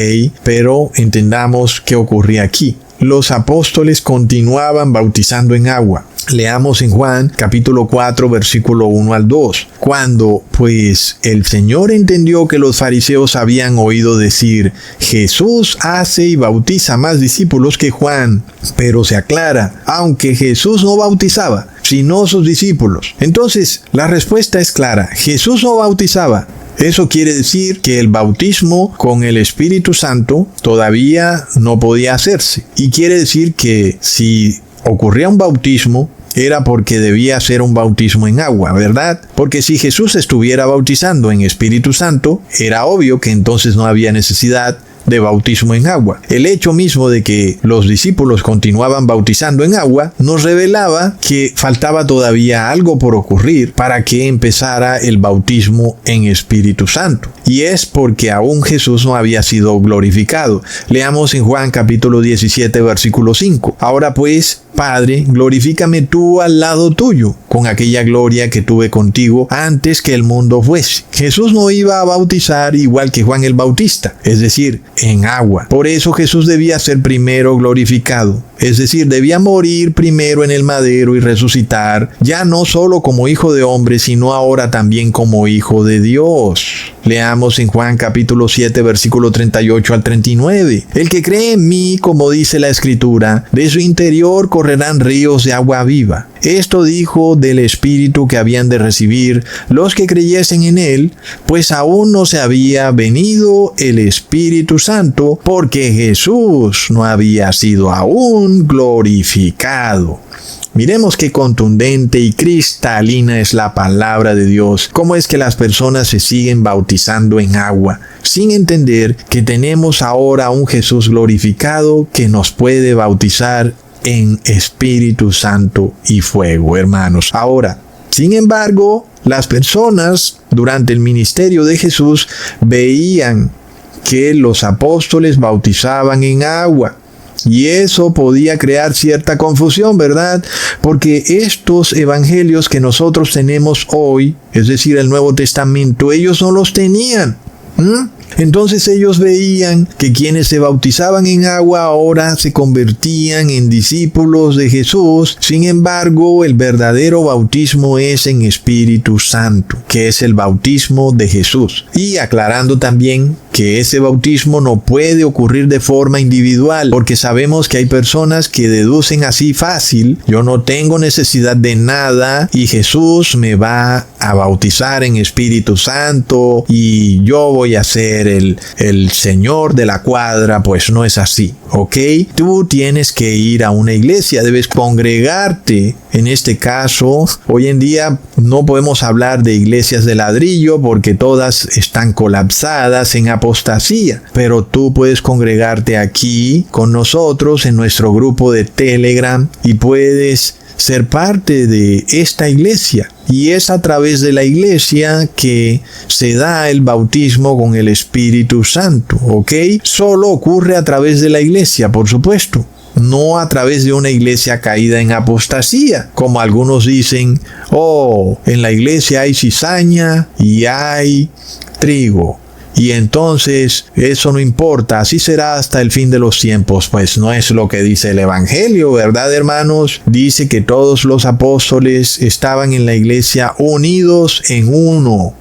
Pero entendamos qué ocurría aquí. Los apóstoles continuaban bautizando en agua. Leamos en Juan capítulo 4 versículo 1 al 2. Cuando pues el Señor entendió que los fariseos habían oído decir: Jesús hace y bautiza más discípulos que Juan, pero se aclara, aunque Jesús no bautizaba, sino sus discípulos. Entonces, la respuesta es clara: Jesús no bautizaba. Eso quiere decir que el bautismo con el Espíritu Santo todavía no podía hacerse. Y quiere decir que si ocurría un bautismo, era porque debía ser un bautismo en agua, ¿verdad? Porque si Jesús estuviera bautizando en Espíritu Santo, era obvio que entonces no había necesidad de bautismo en agua. El hecho mismo de que los discípulos continuaban bautizando en agua nos revelaba que faltaba todavía algo por ocurrir para que empezara el bautismo en Espíritu Santo. Y es porque aún Jesús no había sido glorificado. Leamos en Juan capítulo 17 versículo 5. Ahora pues, Padre, glorifícame tú al lado tuyo, con aquella gloria que tuve contigo antes que el mundo fuese. Jesús no iba a bautizar igual que Juan el Bautista, es decir, en agua. Por eso Jesús debía ser primero glorificado, es decir, debía morir primero en el madero y resucitar, ya no solo como hijo de hombre, sino ahora también como hijo de Dios. Leamos en Juan capítulo 7 versículo 38 al 39. El que cree en mí, como dice la Escritura, de su interior correrán ríos de agua viva. Esto dijo del Espíritu que habían de recibir los que creyesen en él, pues aún no se había venido el Espíritu Santo, porque Jesús no había sido aún glorificado. Miremos qué contundente y cristalina es la palabra de Dios. Cómo es que las personas se siguen bautizando en agua, sin entender que tenemos ahora un Jesús glorificado que nos puede bautizar en Espíritu Santo y fuego, hermanos. Ahora, sin embargo, las personas durante el ministerio de Jesús veían que los apóstoles bautizaban en agua. Y eso podía crear cierta confusión, ¿verdad? Porque estos evangelios que nosotros tenemos hoy, es decir, el Nuevo Testamento, ellos no los tenían. Entonces ellos veían que quienes se bautizaban en agua ahora se convertían en discípulos de Jesús. Sin embargo, el verdadero bautismo es en Espíritu Santo, que es el bautismo de Jesús. Y aclarando también que ese bautismo no puede ocurrir de forma individual, porque sabemos que hay personas que deducen así fácil: yo no tengo necesidad de nada y Jesús me va a bautizar en Espíritu Santo y yo voy a ser el Señor de la cuadra. Pues no es así, ¿ok? Tú tienes que ir a una iglesia, debes congregarte. En este caso, hoy en día no podemos hablar de iglesias de ladrillo porque todas están colapsadas en apostasía, pero tú puedes congregarte aquí con nosotros en nuestro grupo de Telegram y puedes ser parte de esta iglesia. Y es a través de la iglesia que se da el bautismo con el Espíritu Santo, ¿ok? Solo ocurre a través de la iglesia, por supuesto. No a través de una iglesia caída en apostasía, como algunos dicen: oh, en la iglesia hay cizaña y hay trigo. Y entonces eso no importa, así será hasta el fin de los tiempos. Pues no es lo que dice el Evangelio, ¿verdad, hermanos? Dice que todos los apóstoles estaban en la iglesia unidos en uno.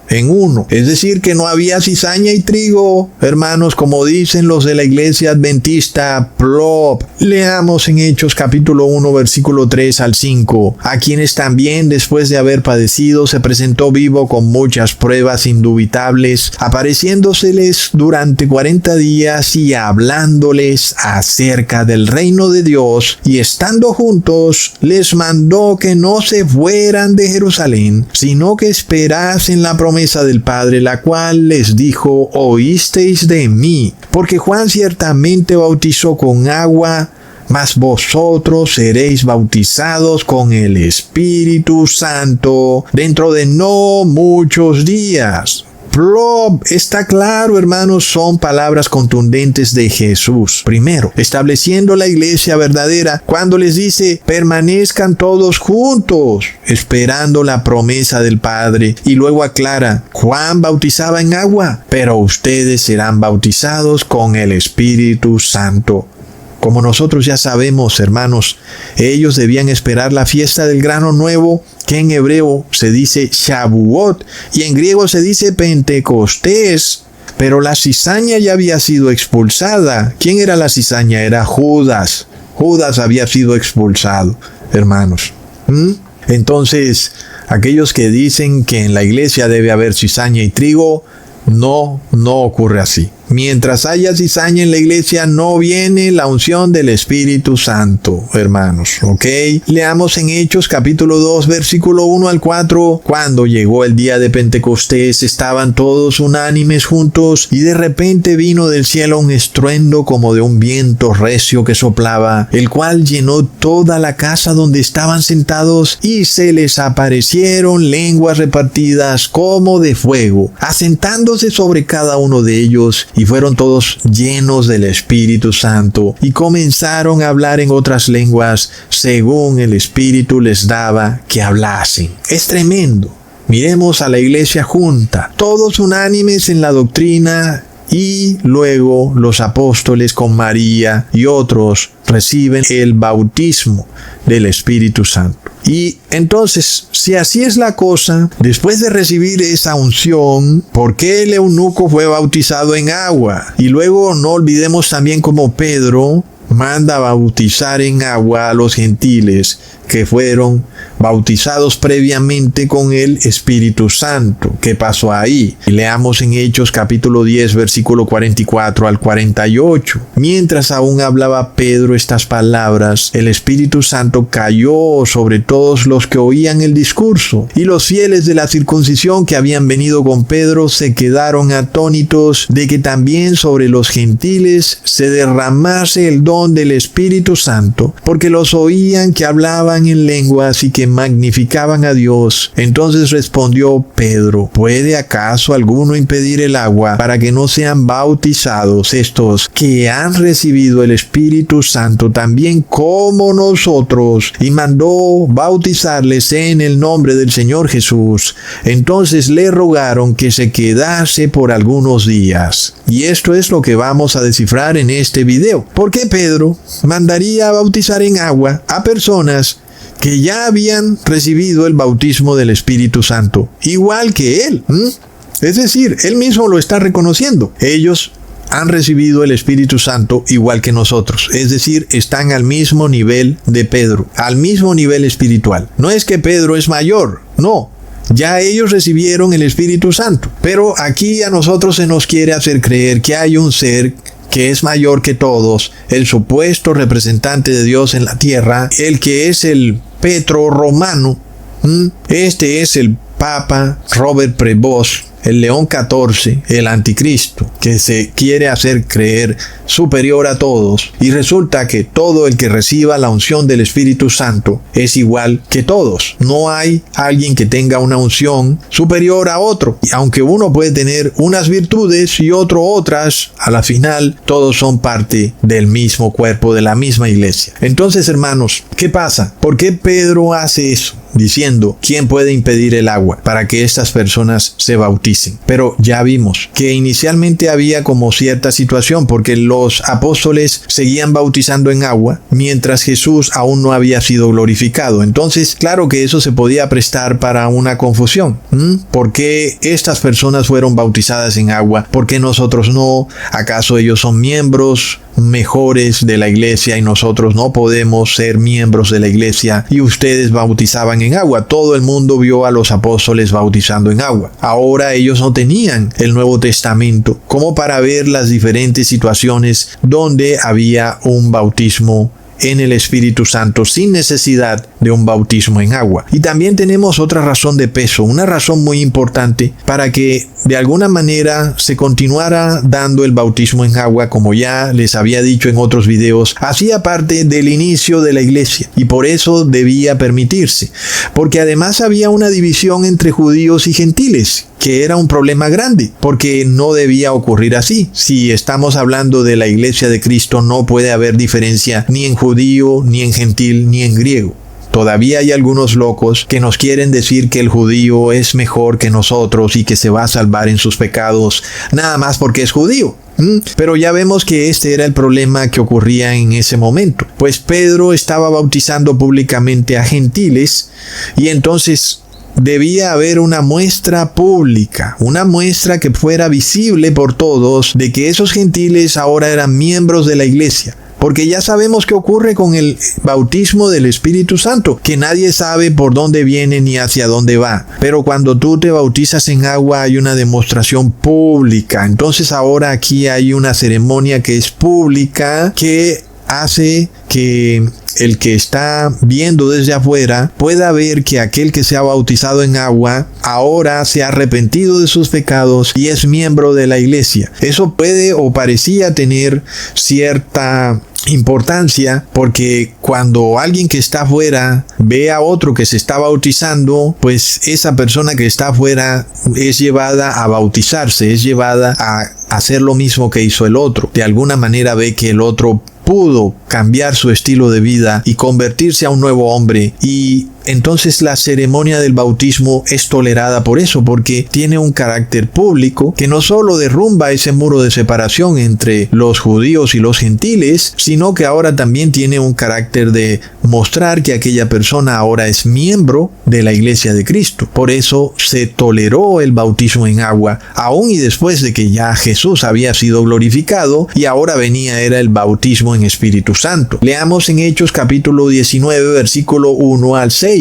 Es decir, que no había cizaña y trigo, hermanos, como dicen los de la iglesia adventista plop. Leamos en Hechos capítulo 1 versículo 3 al 5. A quienes también después de haber padecido se presentó vivo con muchas pruebas indubitables, apareciendo apareciéndoseles durante 40 días y hablándoles acerca del reino de Dios, y estando juntos, les mandó que no se fueran de Jerusalén, sino que esperasen la promesa del Padre, la cual les dijo: oísteis de mí, porque Juan ciertamente bautizó con agua, mas vosotros seréis bautizados con el Espíritu Santo dentro de no muchos días. Plop, está claro, hermanos, son palabras contundentes de Jesús. Primero, estableciendo la iglesia verdadera cuando les dice: permanezcan todos juntos, esperando la promesa del Padre. Y luego aclara: Juan bautizaba en agua, pero ustedes serán bautizados con el Espíritu Santo. Como nosotros ya sabemos, hermanos, ellos debían esperar la fiesta del grano nuevo, que en hebreo se dice Shavuot y en griego se dice Pentecostés. Pero la cizaña ya había sido expulsada. ¿Quién era la cizaña? Era Judas. Judas había sido expulsado, hermanos. Entonces, aquellos que dicen que en la iglesia debe haber cizaña y trigo, no ocurre así. Mientras haya cizaña en la iglesia, no viene la unción del Espíritu Santo, hermanos, ¿ok? Leamos en Hechos capítulo 2, versículo 1 al 4. Cuando llegó el día de Pentecostés, estaban todos unánimes juntos, y de repente vino del cielo un estruendo como de un viento recio que soplaba, el cual llenó toda la casa donde estaban sentados, y se les aparecieron lenguas repartidas como de fuego, asentándose sobre cada uno de ellos, y fueron todos llenos del Espíritu Santo, y comenzaron a hablar en otras lenguas, según el Espíritu les daba que hablasen. Es tremendo. Miremos a la iglesia junta, todos unánimes en la doctrina, y luego los apóstoles con María y otros reciben el bautismo del Espíritu Santo. Y entonces, si así es la cosa, después de recibir esa unción, ¿por qué el eunuco fue bautizado en agua? Y luego no olvidemos también como Pedro manda bautizar en agua a los gentiles que fueron bautizados previamente con el Espíritu Santo. ¿Qué pasó ahí? Y leamos en Hechos capítulo 10, versículo 44 al 48. Mientras aún hablaba Pedro estas palabras, el Espíritu Santo cayó sobre todos los que oían el discurso, y los fieles de la circuncisión que habían venido con Pedro se quedaron atónitos de que también sobre los gentiles se derramase el don del Espíritu Santo, porque los oían que hablaban en lenguas y que magnificaban a Dios. Entonces respondió Pedro: ¿puede acaso alguno impedir el agua para que no sean bautizados estos que han recibido el Espíritu Santo también como nosotros? Y mandó bautizarles en el nombre del Señor Jesús. Entonces le rogaron que se quedase por algunos días. Y esto es lo que vamos a descifrar en este video. ¿Por qué Pedro mandaría a bautizar en agua a personas que ya habían recibido el bautismo del Espíritu Santo, igual que él? Es decir, él mismo lo está reconociendo. Ellos han recibido el Espíritu Santo igual que nosotros. Es decir, están al mismo nivel de Pedro, al mismo nivel espiritual. No es que Pedro es mayor, no. Ya ellos recibieron el Espíritu Santo. Pero aquí a nosotros se nos quiere hacer creer que hay un ser que es mayor que todos, el supuesto representante de Dios en la tierra, el que es el Petro romano. Este es el Papa Robert Prevost, el León XIV, el anticristo, que se quiere hacer creer superior a todos, y resulta que todo el que reciba la unción del Espíritu Santo es igual que todos. No hay alguien que tenga una unción superior a otro, y aunque uno puede tener unas virtudes y otro otras, a la final todos son parte del mismo cuerpo, de la misma iglesia. Entonces, hermanos, ¿qué pasa? ¿Por qué Pedro hace eso? Diciendo: ¿quién puede impedir el agua para que estas personas se bauticen? Pero ya vimos que inicialmente había como cierta situación, porque los apóstoles seguían bautizando en agua mientras Jesús aún no había sido glorificado. Entonces, claro que eso se podía prestar para una confusión. ¿Por qué estas personas fueron bautizadas en agua? ¿Por qué nosotros no? ¿Acaso ellos son miembros mejores de la iglesia y nosotros no podemos ser miembros de la iglesia, y ustedes bautizaban en agua. Todo el mundo vio a los apóstoles bautizando en agua. Ahora ellos no tenían el Nuevo Testamento como para ver las diferentes situaciones donde había un bautismo en el Espíritu Santo sin necesidad de un bautismo en agua. Y también tenemos otra razón de peso, una razón muy importante para que de alguna manera se continuara dando el bautismo en agua, como ya les había dicho en otros videos, hacía parte del inicio de la iglesia y por eso debía permitirse, porque además había una división entre judíos y gentiles, que era un problema grande, porque no debía ocurrir así. Si estamos hablando de la iglesia de Cristo, no puede haber diferencia ni en judío, ni en gentil, ni en griego. Todavía hay algunos locos que nos quieren decir que el judío es mejor que nosotros y que se va a salvar en sus pecados nada más porque es judío. Pero ya vemos que este era el problema que ocurría en ese momento. Pues Pedro estaba bautizando públicamente a gentiles y entonces debía haber una muestra pública, una muestra que fuera visible por todos de que esos gentiles ahora eran miembros de la iglesia. Porque ya sabemos qué ocurre con el bautismo del Espíritu Santo, que nadie sabe por dónde viene ni hacia dónde va. Pero cuando tú te bautizas en agua hay una demostración pública. Entonces ahora aquí hay una ceremonia que es pública, que hace que el que está viendo desde afuera pueda ver que aquel que se ha bautizado en agua ahora se ha arrepentido de sus pecados y es miembro de la iglesia. Eso puede o parecía tener cierta importancia, porque cuando alguien que está afuera ve a otro que se está bautizando, pues esa persona que está afuera es llevada a bautizarse, es llevada a hacer lo mismo que hizo el otro. De alguna manera ve que el otro pudo cambiar su estilo de vida y convertirse a un nuevo hombre, y entonces la ceremonia del bautismo es tolerada por eso, porque tiene un carácter público que no solo derrumba ese muro de separación entre los judíos y los gentiles, sino que ahora también tiene un carácter de mostrar que aquella persona ahora es miembro de la iglesia de Cristo. Por eso se toleró el bautismo en agua, aún y después de que ya Jesús había sido glorificado y ahora era el bautismo en Espíritu Santo. Leamos en Hechos capítulo 19, versículo 1 al 6.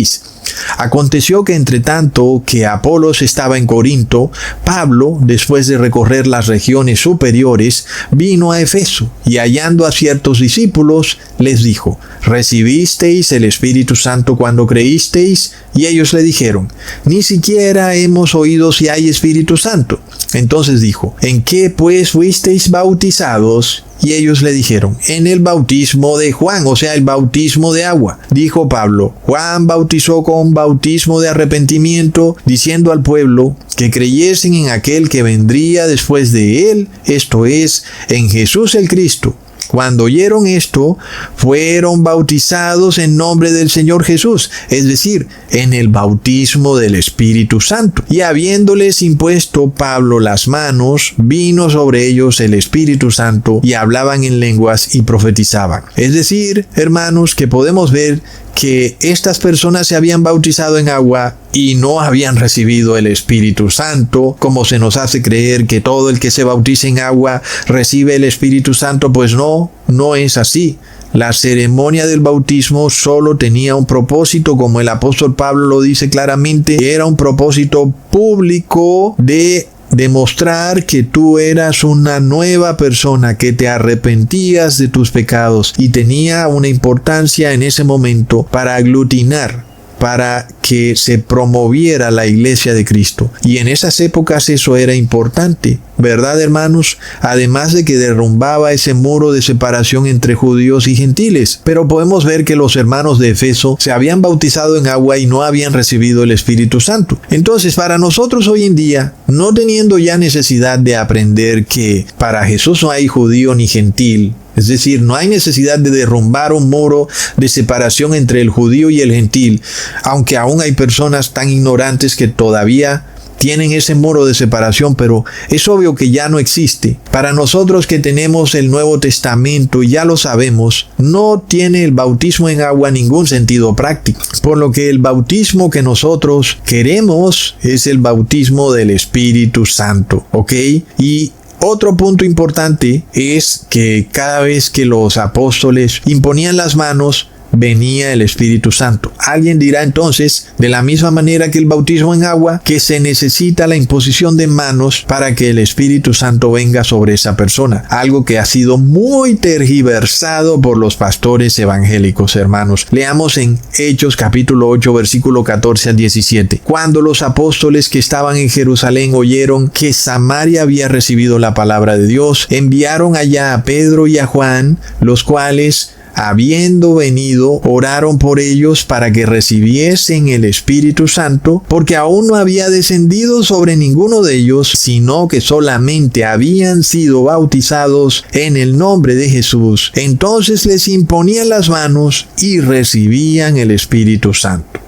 Aconteció que entre tanto que Apolos estaba en Corinto, Pablo, después de recorrer las regiones superiores, vino a Efeso, y hallando a ciertos discípulos, les dijo: ¿recibisteis el Espíritu Santo cuando creísteis? Y ellos le dijeron: ni siquiera hemos oído si hay Espíritu Santo. Entonces dijo: ¿en qué pues fuisteis bautizados? Y ellos le dijeron: en el bautismo de Juan, o sea, el bautismo de agua. Dijo Pablo: Juan bautizó con bautismo de arrepentimiento, diciendo al pueblo que creyesen en aquel que vendría después de él, esto es, en Jesús el Cristo. Cuando oyeron esto, fueron bautizados en nombre del Señor Jesús, es decir, en el bautismo del Espíritu Santo. Y habiéndoles impuesto Pablo las manos, vino sobre ellos el Espíritu Santo, y hablaban en lenguas y profetizaban. Es decir, hermanos, que podemos ver que estas personas se habían bautizado en agua y no habían recibido el Espíritu Santo, como se nos hace creer que todo el que se bautiza en agua recibe el Espíritu Santo. Pues no es así. La ceremonia del bautismo solo tenía un propósito, como el apóstol Pablo lo dice claramente, era un propósito público de demostrar que tú eras una nueva persona, que te arrepentías de tus pecados, y tenía una importancia en ese momento para aglutinar, para que se promoviera la iglesia de Cristo. Y en esas épocas eso era importante, ¿verdad, hermanos? Además de que derrumbaba ese muro de separación entre judíos y gentiles. Pero podemos ver que los hermanos de Efeso se habían bautizado en agua y no habían recibido el Espíritu Santo. Entonces, para nosotros hoy en día, no teniendo ya necesidad de aprender que para Jesús no hay judío ni gentil, es decir, no hay necesidad de derrumbar un muro de separación entre el judío y el gentil, aunque aún hay personas tan ignorantes que todavía tienen ese muro de separación, pero es obvio que ya no existe. Para nosotros que tenemos el Nuevo Testamento, y ya lo sabemos, no tiene el bautismo en agua ningún sentido práctico, por lo que el bautismo que nosotros queremos es el bautismo del Espíritu Santo, ¿ok? Y Otro punto importante es que cada vez que los apóstoles imponían las manos, venía el Espíritu Santo. Alguien dirá entonces, de la misma manera que el bautismo en agua, que se necesita la imposición de manos para que el Espíritu Santo venga sobre esa persona. Algo que ha sido muy tergiversado por los pastores evangélicos, hermanos. Leamos en Hechos capítulo 8, versículo 14 al 17. Cuando los apóstoles que estaban en Jerusalén oyeron que Samaria había recibido la palabra de Dios, enviaron allá a Pedro y a Juan, los cuales, habiendo venido, oraron por ellos para que recibiesen el Espíritu Santo, porque aún no había descendido sobre ninguno de ellos, sino que solamente habían sido bautizados en el nombre de Jesús. Entonces les imponían las manos y recibían el Espíritu Santo.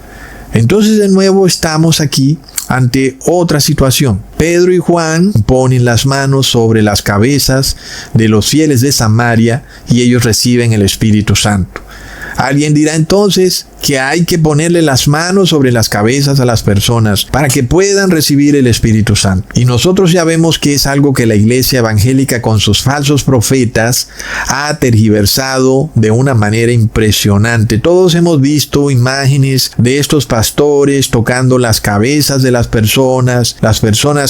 Entonces de nuevo estamos aquí ante otra situación. Pedro y Juan ponen las manos sobre las cabezas de los fieles de Samaria y ellos reciben el Espíritu Santo. Alguien dirá entonces que hay que ponerle las manos sobre las cabezas a las personas para que puedan recibir el Espíritu Santo. Y nosotros ya vemos que es algo que la iglesia evangélica con sus falsos profetas ha tergiversado de una manera impresionante. Todos hemos visto imágenes de estos pastores tocando las cabezas de las personas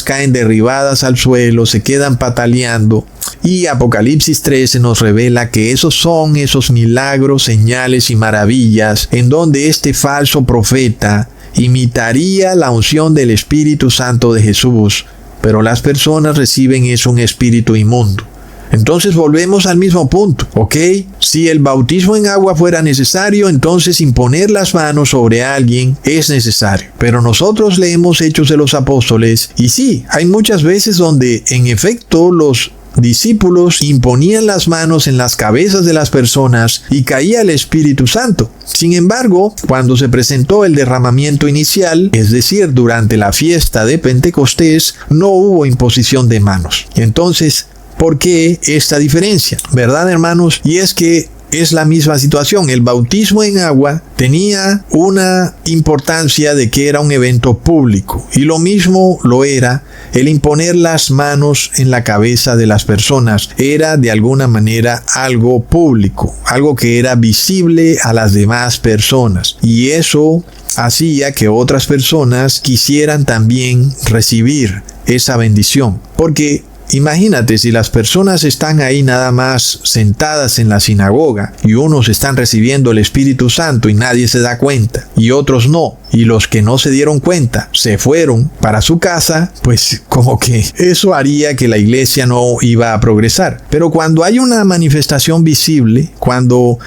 caen derribadas al suelo, se quedan pataleando. Y Apocalipsis 13 nos revela que esos son esos milagros, señales y maravillas en donde este falso profeta imitaría la unción del Espíritu Santo de Jesús, pero las personas reciben eso, un espíritu inmundo. Entonces volvemos al mismo punto, ¿ok? Si el bautismo en agua fuera necesario, entonces imponer las manos sobre alguien es necesario. Pero nosotros leemos Hechos de los Apóstoles y sí, hay muchas veces donde en efecto los discípulos imponían las manos en las cabezas de las personas y caía el Espíritu Santo. Sin embargo, cuando se presentó el derramamiento inicial, es decir, durante la fiesta de Pentecostés, no hubo imposición de manos. Entonces, ¿por qué esta diferencia? ¿Verdad, hermanos? Y es que es la misma situación. El bautismo en agua tenía una importancia de que era un evento público y lo mismo lo era el imponer las manos en la cabeza de las personas. Era de alguna manera algo público, algo que era visible a las demás personas, y eso hacía que otras personas quisieran también recibir esa bendición, porque imagínate, si las personas están ahí nada más sentadas en la sinagoga y unos están recibiendo el Espíritu Santo y nadie se da cuenta y otros no, y los que no se dieron cuenta se fueron para su casa, pues como que eso haría que la iglesia no iba a progresar. Pero cuando hay una manifestación visible, cuando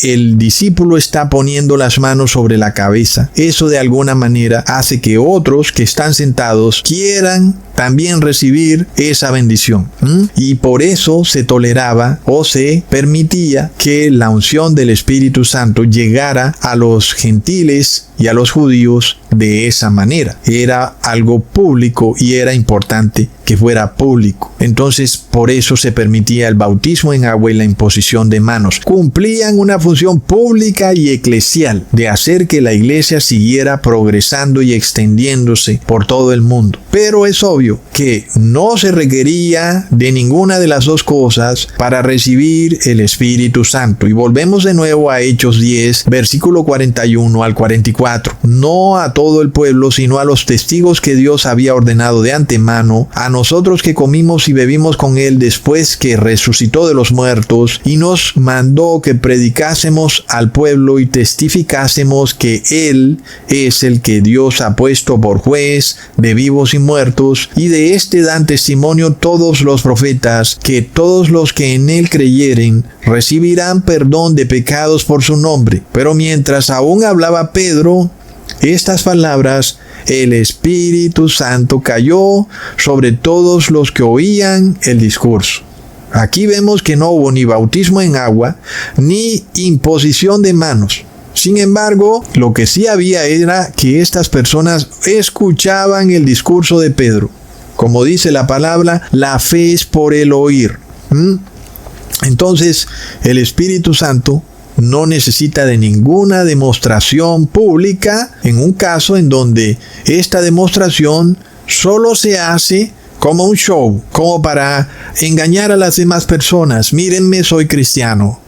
el discípulo está poniendo las manos sobre la cabeza, eso de alguna manera hace que otros que están sentados quieran también recibir esa bendición. Y por eso se toleraba o se permitía que la unción del Espíritu Santo llegara a los gentiles y a los judíos de esa manera. Era algo público y era importante que fuera público. Entonces, por eso se permitía el bautismo en agua y la imposición de manos. Cumplían una función pública y eclesial de hacer que la iglesia siguiera progresando y extendiéndose por todo el mundo. Pero es obvio que no se requería de ninguna de las dos cosas para recibir el Espíritu Santo. Y volvemos de nuevo a Hechos 10, versículo 41 al 44. No a todo el pueblo, sino a los testigos que Dios había ordenado de antemano, a nosotros que comimos y bebimos con él después que resucitó de los muertos, y nos mandó que predicásemos al pueblo y testificásemos que él es el que Dios ha puesto por juez de vivos y muertos, y de este dan testimonio todos los profetas, que todos los que en él creyeren recibirán perdón de pecados por su nombre. Pero mientras aún hablaba Pedro estas palabras, el Espíritu Santo cayó sobre todos los que oían el discurso. Aquí vemos que no hubo ni bautismo en agua, ni imposición de manos. Sin embargo, lo que sí había era que estas personas escuchaban el discurso de Pedro. Como dice la palabra, la fe es por el oír. Entonces, el Espíritu Santo no necesita de ninguna demostración pública en un caso en donde esta demostración solo se hace como un show, como para engañar a las demás personas. Mírenme, soy cristiano.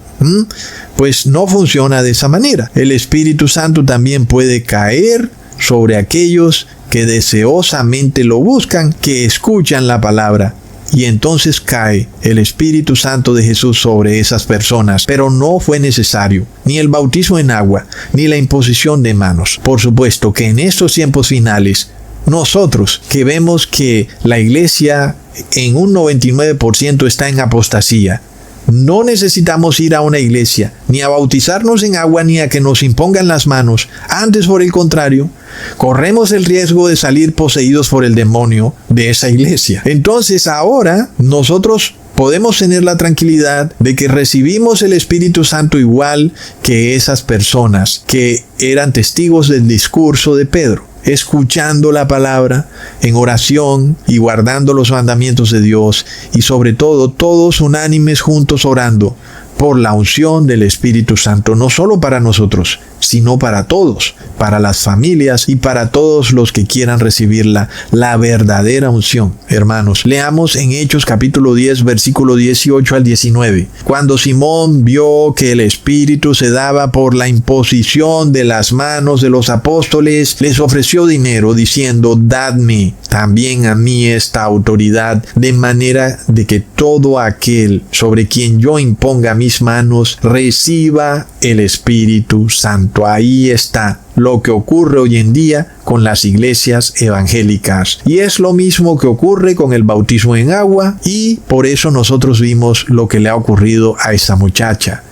Pues no funciona de esa manera. El Espíritu Santo también puede caer sobre aquellos que deseosamente lo buscan, que escuchan la palabra. Y entonces cae el Espíritu Santo de Jesús sobre esas personas. Pero no fue necesario ni el bautismo en agua, ni la imposición de manos. Por supuesto que en estos tiempos finales, nosotros que vemos que la iglesia en un 99% está en apostasía, no necesitamos ir a una iglesia, ni a bautizarnos en agua, ni a que nos impongan las manos. Antes, por el contrario, corremos el riesgo de salir poseídos por el demonio de esa iglesia. Entonces, ahora nosotros podemos tener la tranquilidad de que recibimos el Espíritu Santo igual que esas personas que eran testigos del discurso de Pedro, escuchando la palabra en oración y guardando los mandamientos de Dios, y sobre todo todos unánimes juntos orando por la unción del Espíritu Santo, no solo para nosotros, sino para todos, para las familias y para todos los que quieran recibirla, la verdadera unción. Hermanos, leamos en Hechos capítulo 10, versículo 18 al 19. Cuando Simón vio que el Espíritu se daba por la imposición de las manos de los apóstoles, les ofreció dinero, diciendo: dadme también a mí esta autoridad, de manera de que todo aquel sobre quien yo imponga mis manos reciba el Espíritu Santo. Ahí está lo que ocurre hoy en día con las iglesias evangélicas. Y es lo mismo que ocurre con el bautismo en agua, y por eso nosotros vimos lo que le ha ocurrido a esa muchacha,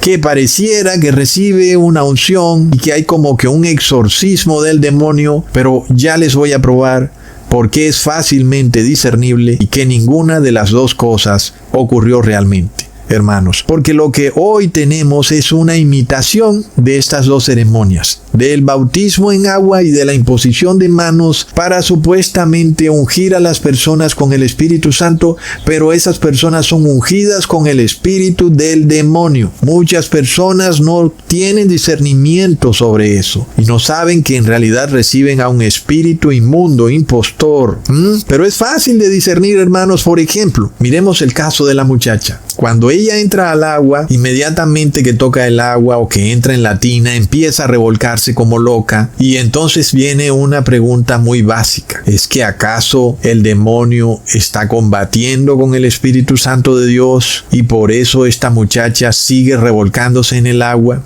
que pareciera que recibe una unción y que hay como que un exorcismo del demonio, pero ya les voy a probar porque es fácilmente discernible y que ninguna de las dos cosas ocurrió realmente, hermanos. Porque lo que hoy tenemos es una imitación de estas dos ceremonias, del bautismo en agua y de la imposición de manos, para supuestamente ungir a las personas con el Espíritu Santo, pero esas personas son ungidas con el espíritu del demonio. Muchas personas no tienen discernimiento sobre eso y no saben que en realidad reciben a un espíritu inmundo, impostor. Pero es fácil de discernir, hermanos. Por ejemplo, miremos el caso de la muchacha. Cuando ella entra al agua, inmediatamente que toca el agua o que entra en la tina, empieza a revolcarse como loca, y entonces viene una pregunta muy básica: ¿es que acaso el demonio está combatiendo con el Espíritu Santo de Dios y por eso esta muchacha sigue revolcándose en el agua?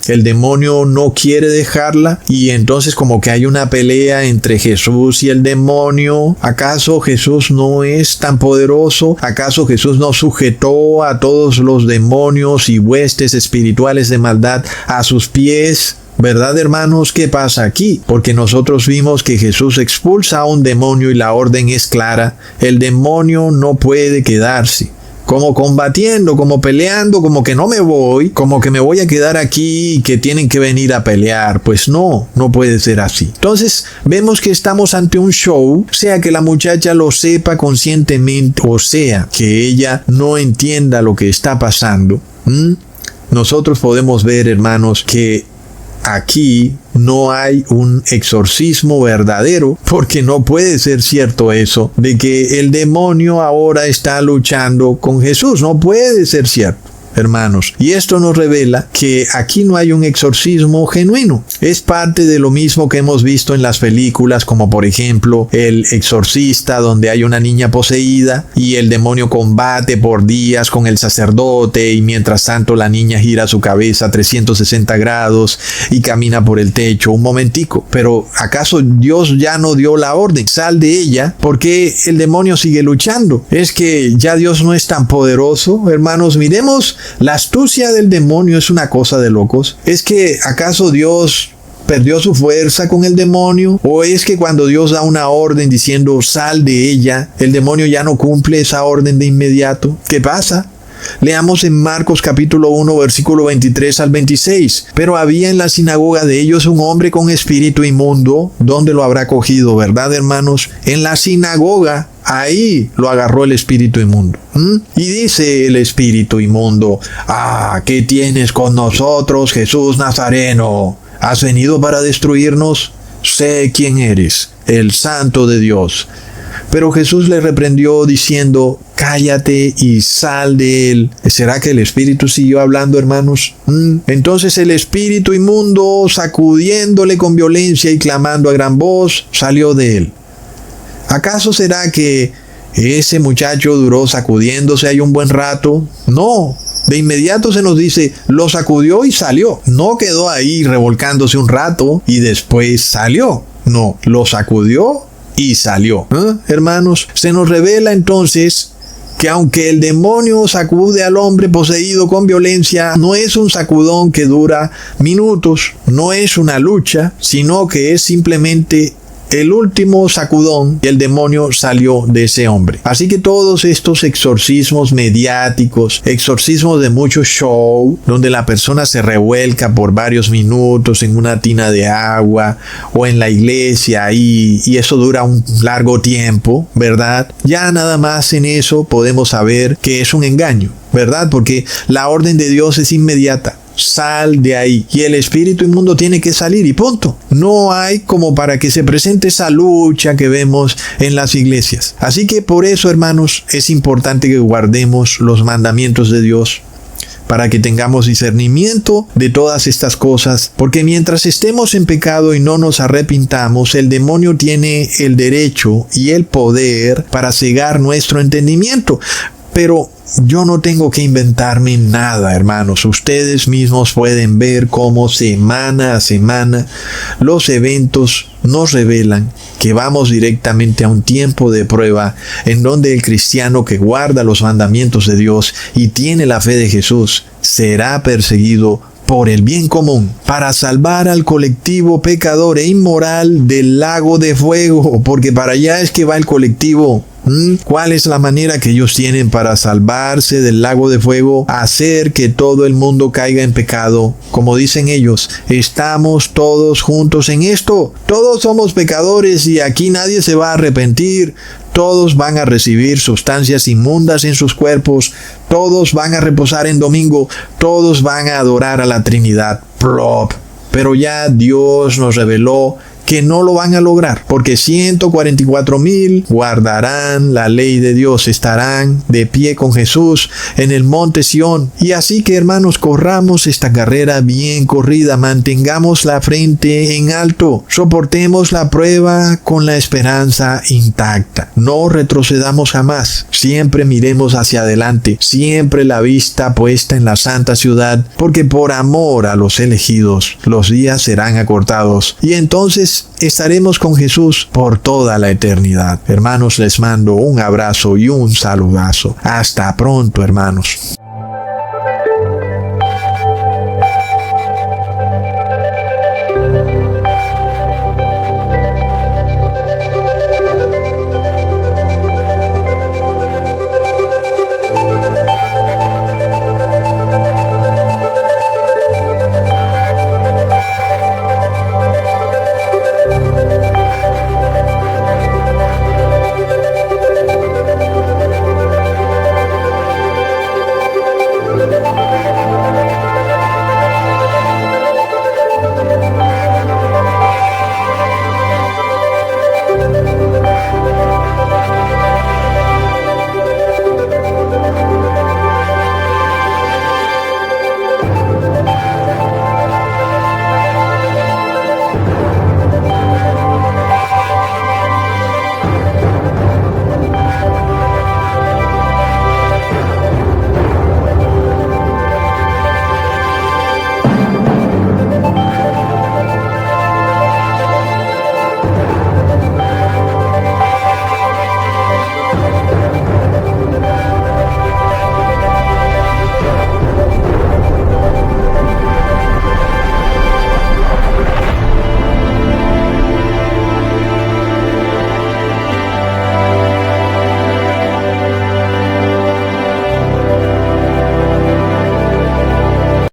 El demonio no quiere dejarla, y entonces como que hay una pelea entre Jesús y el demonio. ¿Acaso Jesús no es tan poderoso? ¿Acaso Jesús no sujetó a todos los demonios y huestes espirituales de maldad a sus pies? ¿Verdad, hermanos? ¿Qué pasa aquí? Porque nosotros vimos que Jesús expulsa a un demonio y la orden es clara. El demonio no puede quedarse como combatiendo, como peleando, como que no me voy, como que me voy a quedar aquí y que tienen que venir a pelear. Pues no puede ser así. Entonces vemos que estamos ante un show, sea que la muchacha lo sepa conscientemente o sea que ella no entienda lo que está pasando. Nosotros podemos ver, hermanos, que aquí no hay un exorcismo verdadero, porque no puede ser cierto eso de que el demonio ahora está luchando con Jesús. No puede ser cierto, hermanos. Y esto nos revela que aquí no hay un exorcismo genuino. Es parte de lo mismo que hemos visto en las películas, como por ejemplo El Exorcista, donde hay una niña poseída y el demonio combate por días con el sacerdote, y mientras tanto la niña gira su cabeza 360 grados y camina por el techo. Un momentico, pero ¿acaso Dios ya no dio la orden? Sal de ella. ¿Por qué el demonio sigue luchando? ¿Es que ya Dios no es tan poderoso? Hermanos, miremos. La astucia del demonio es una cosa de locos. ¿Es que acaso Dios perdió su fuerza con el demonio? ¿O es que cuando Dios da una orden diciendo sal de ella, el demonio ya no cumple esa orden de inmediato? ¿Qué pasa? Leamos en Marcos capítulo 1 versículo 23 al 26. Pero había en la sinagoga de ellos un hombre con espíritu inmundo. ¿Dónde lo habrá cogido, verdad, hermanos? En la sinagoga. Ahí lo agarró el espíritu inmundo. Y dice el espíritu inmundo: ¿qué tienes con nosotros, Jesús Nazareno? ¿Has venido para destruirnos? Sé quién eres, el Santo de Dios. Pero Jesús le reprendió diciendo: cállate y sal de él. ¿Será que el espíritu siguió hablando, hermanos? Entonces el espíritu inmundo, sacudiéndole con violencia y clamando a gran voz, salió de él. ¿Acaso será que ese muchacho duró sacudiéndose ahí un buen rato? No. De inmediato se nos dice, lo sacudió y salió. No quedó ahí revolcándose un rato y después salió. No, lo sacudió y salió. Hermanos, se nos revela entonces que aunque el demonio sacude al hombre poseído con violencia, no es un sacudón que dura minutos, no es una lucha, sino que es simplemente el último sacudón y el demonio salió de ese hombre. Así que todos estos exorcismos mediáticos, exorcismos de mucho show, donde la persona se revuelca por varios minutos en una tina de agua o en la iglesia y eso dura un largo tiempo, ¿verdad? Ya nada más en eso podemos saber que es un engaño, ¿verdad? Porque la orden de Dios es inmediata. Sal de ahí. Y el espíritu inmundo tiene que salir y punto. No hay como para que se presente esa lucha que vemos en las iglesias. Así que por eso, hermanos, es importante que guardemos los mandamientos de Dios, para que tengamos discernimiento de todas estas cosas, porque mientras estemos en pecado y no nos arrepintamos, el demonio tiene el derecho y el poder para cegar nuestro entendimiento. Pero yo no tengo que inventarme nada, hermanos. Ustedes mismos pueden ver cómo semana a semana los eventos nos revelan que vamos directamente a un tiempo de prueba en donde el cristiano que guarda los mandamientos de Dios y tiene la fe de Jesús será perseguido por el bien común, para salvar al colectivo pecador e inmoral del lago de fuego, porque para allá es que va el colectivo. ¿Cuál es la manera que ellos tienen para salvarse del lago de fuego? Hacer que todo el mundo caiga en pecado. Como dicen ellos, estamos todos juntos en esto. Todos somos pecadores y aquí nadie se va a arrepentir. Todos van a recibir sustancias inmundas en sus cuerpos. Todos van a reposar en domingo. Todos van a adorar a la Trinidad. Plop. Pero ya Dios nos reveló que no lo van a lograr, porque 144,000 guardarán la ley de Dios, estarán de pie con Jesús en el monte Sión. Y así que, hermanos, corramos esta carrera bien corrida, mantengamos la frente en alto, soportemos la prueba con la esperanza intacta, no retrocedamos jamás, siempre miremos hacia adelante, siempre la vista puesta en la santa ciudad, porque por amor a los elegidos los días serán acortados y entonces estaremos con Jesús por toda la eternidad. Hermanos, les mando un abrazo y un saludazo. Hasta pronto, hermanos.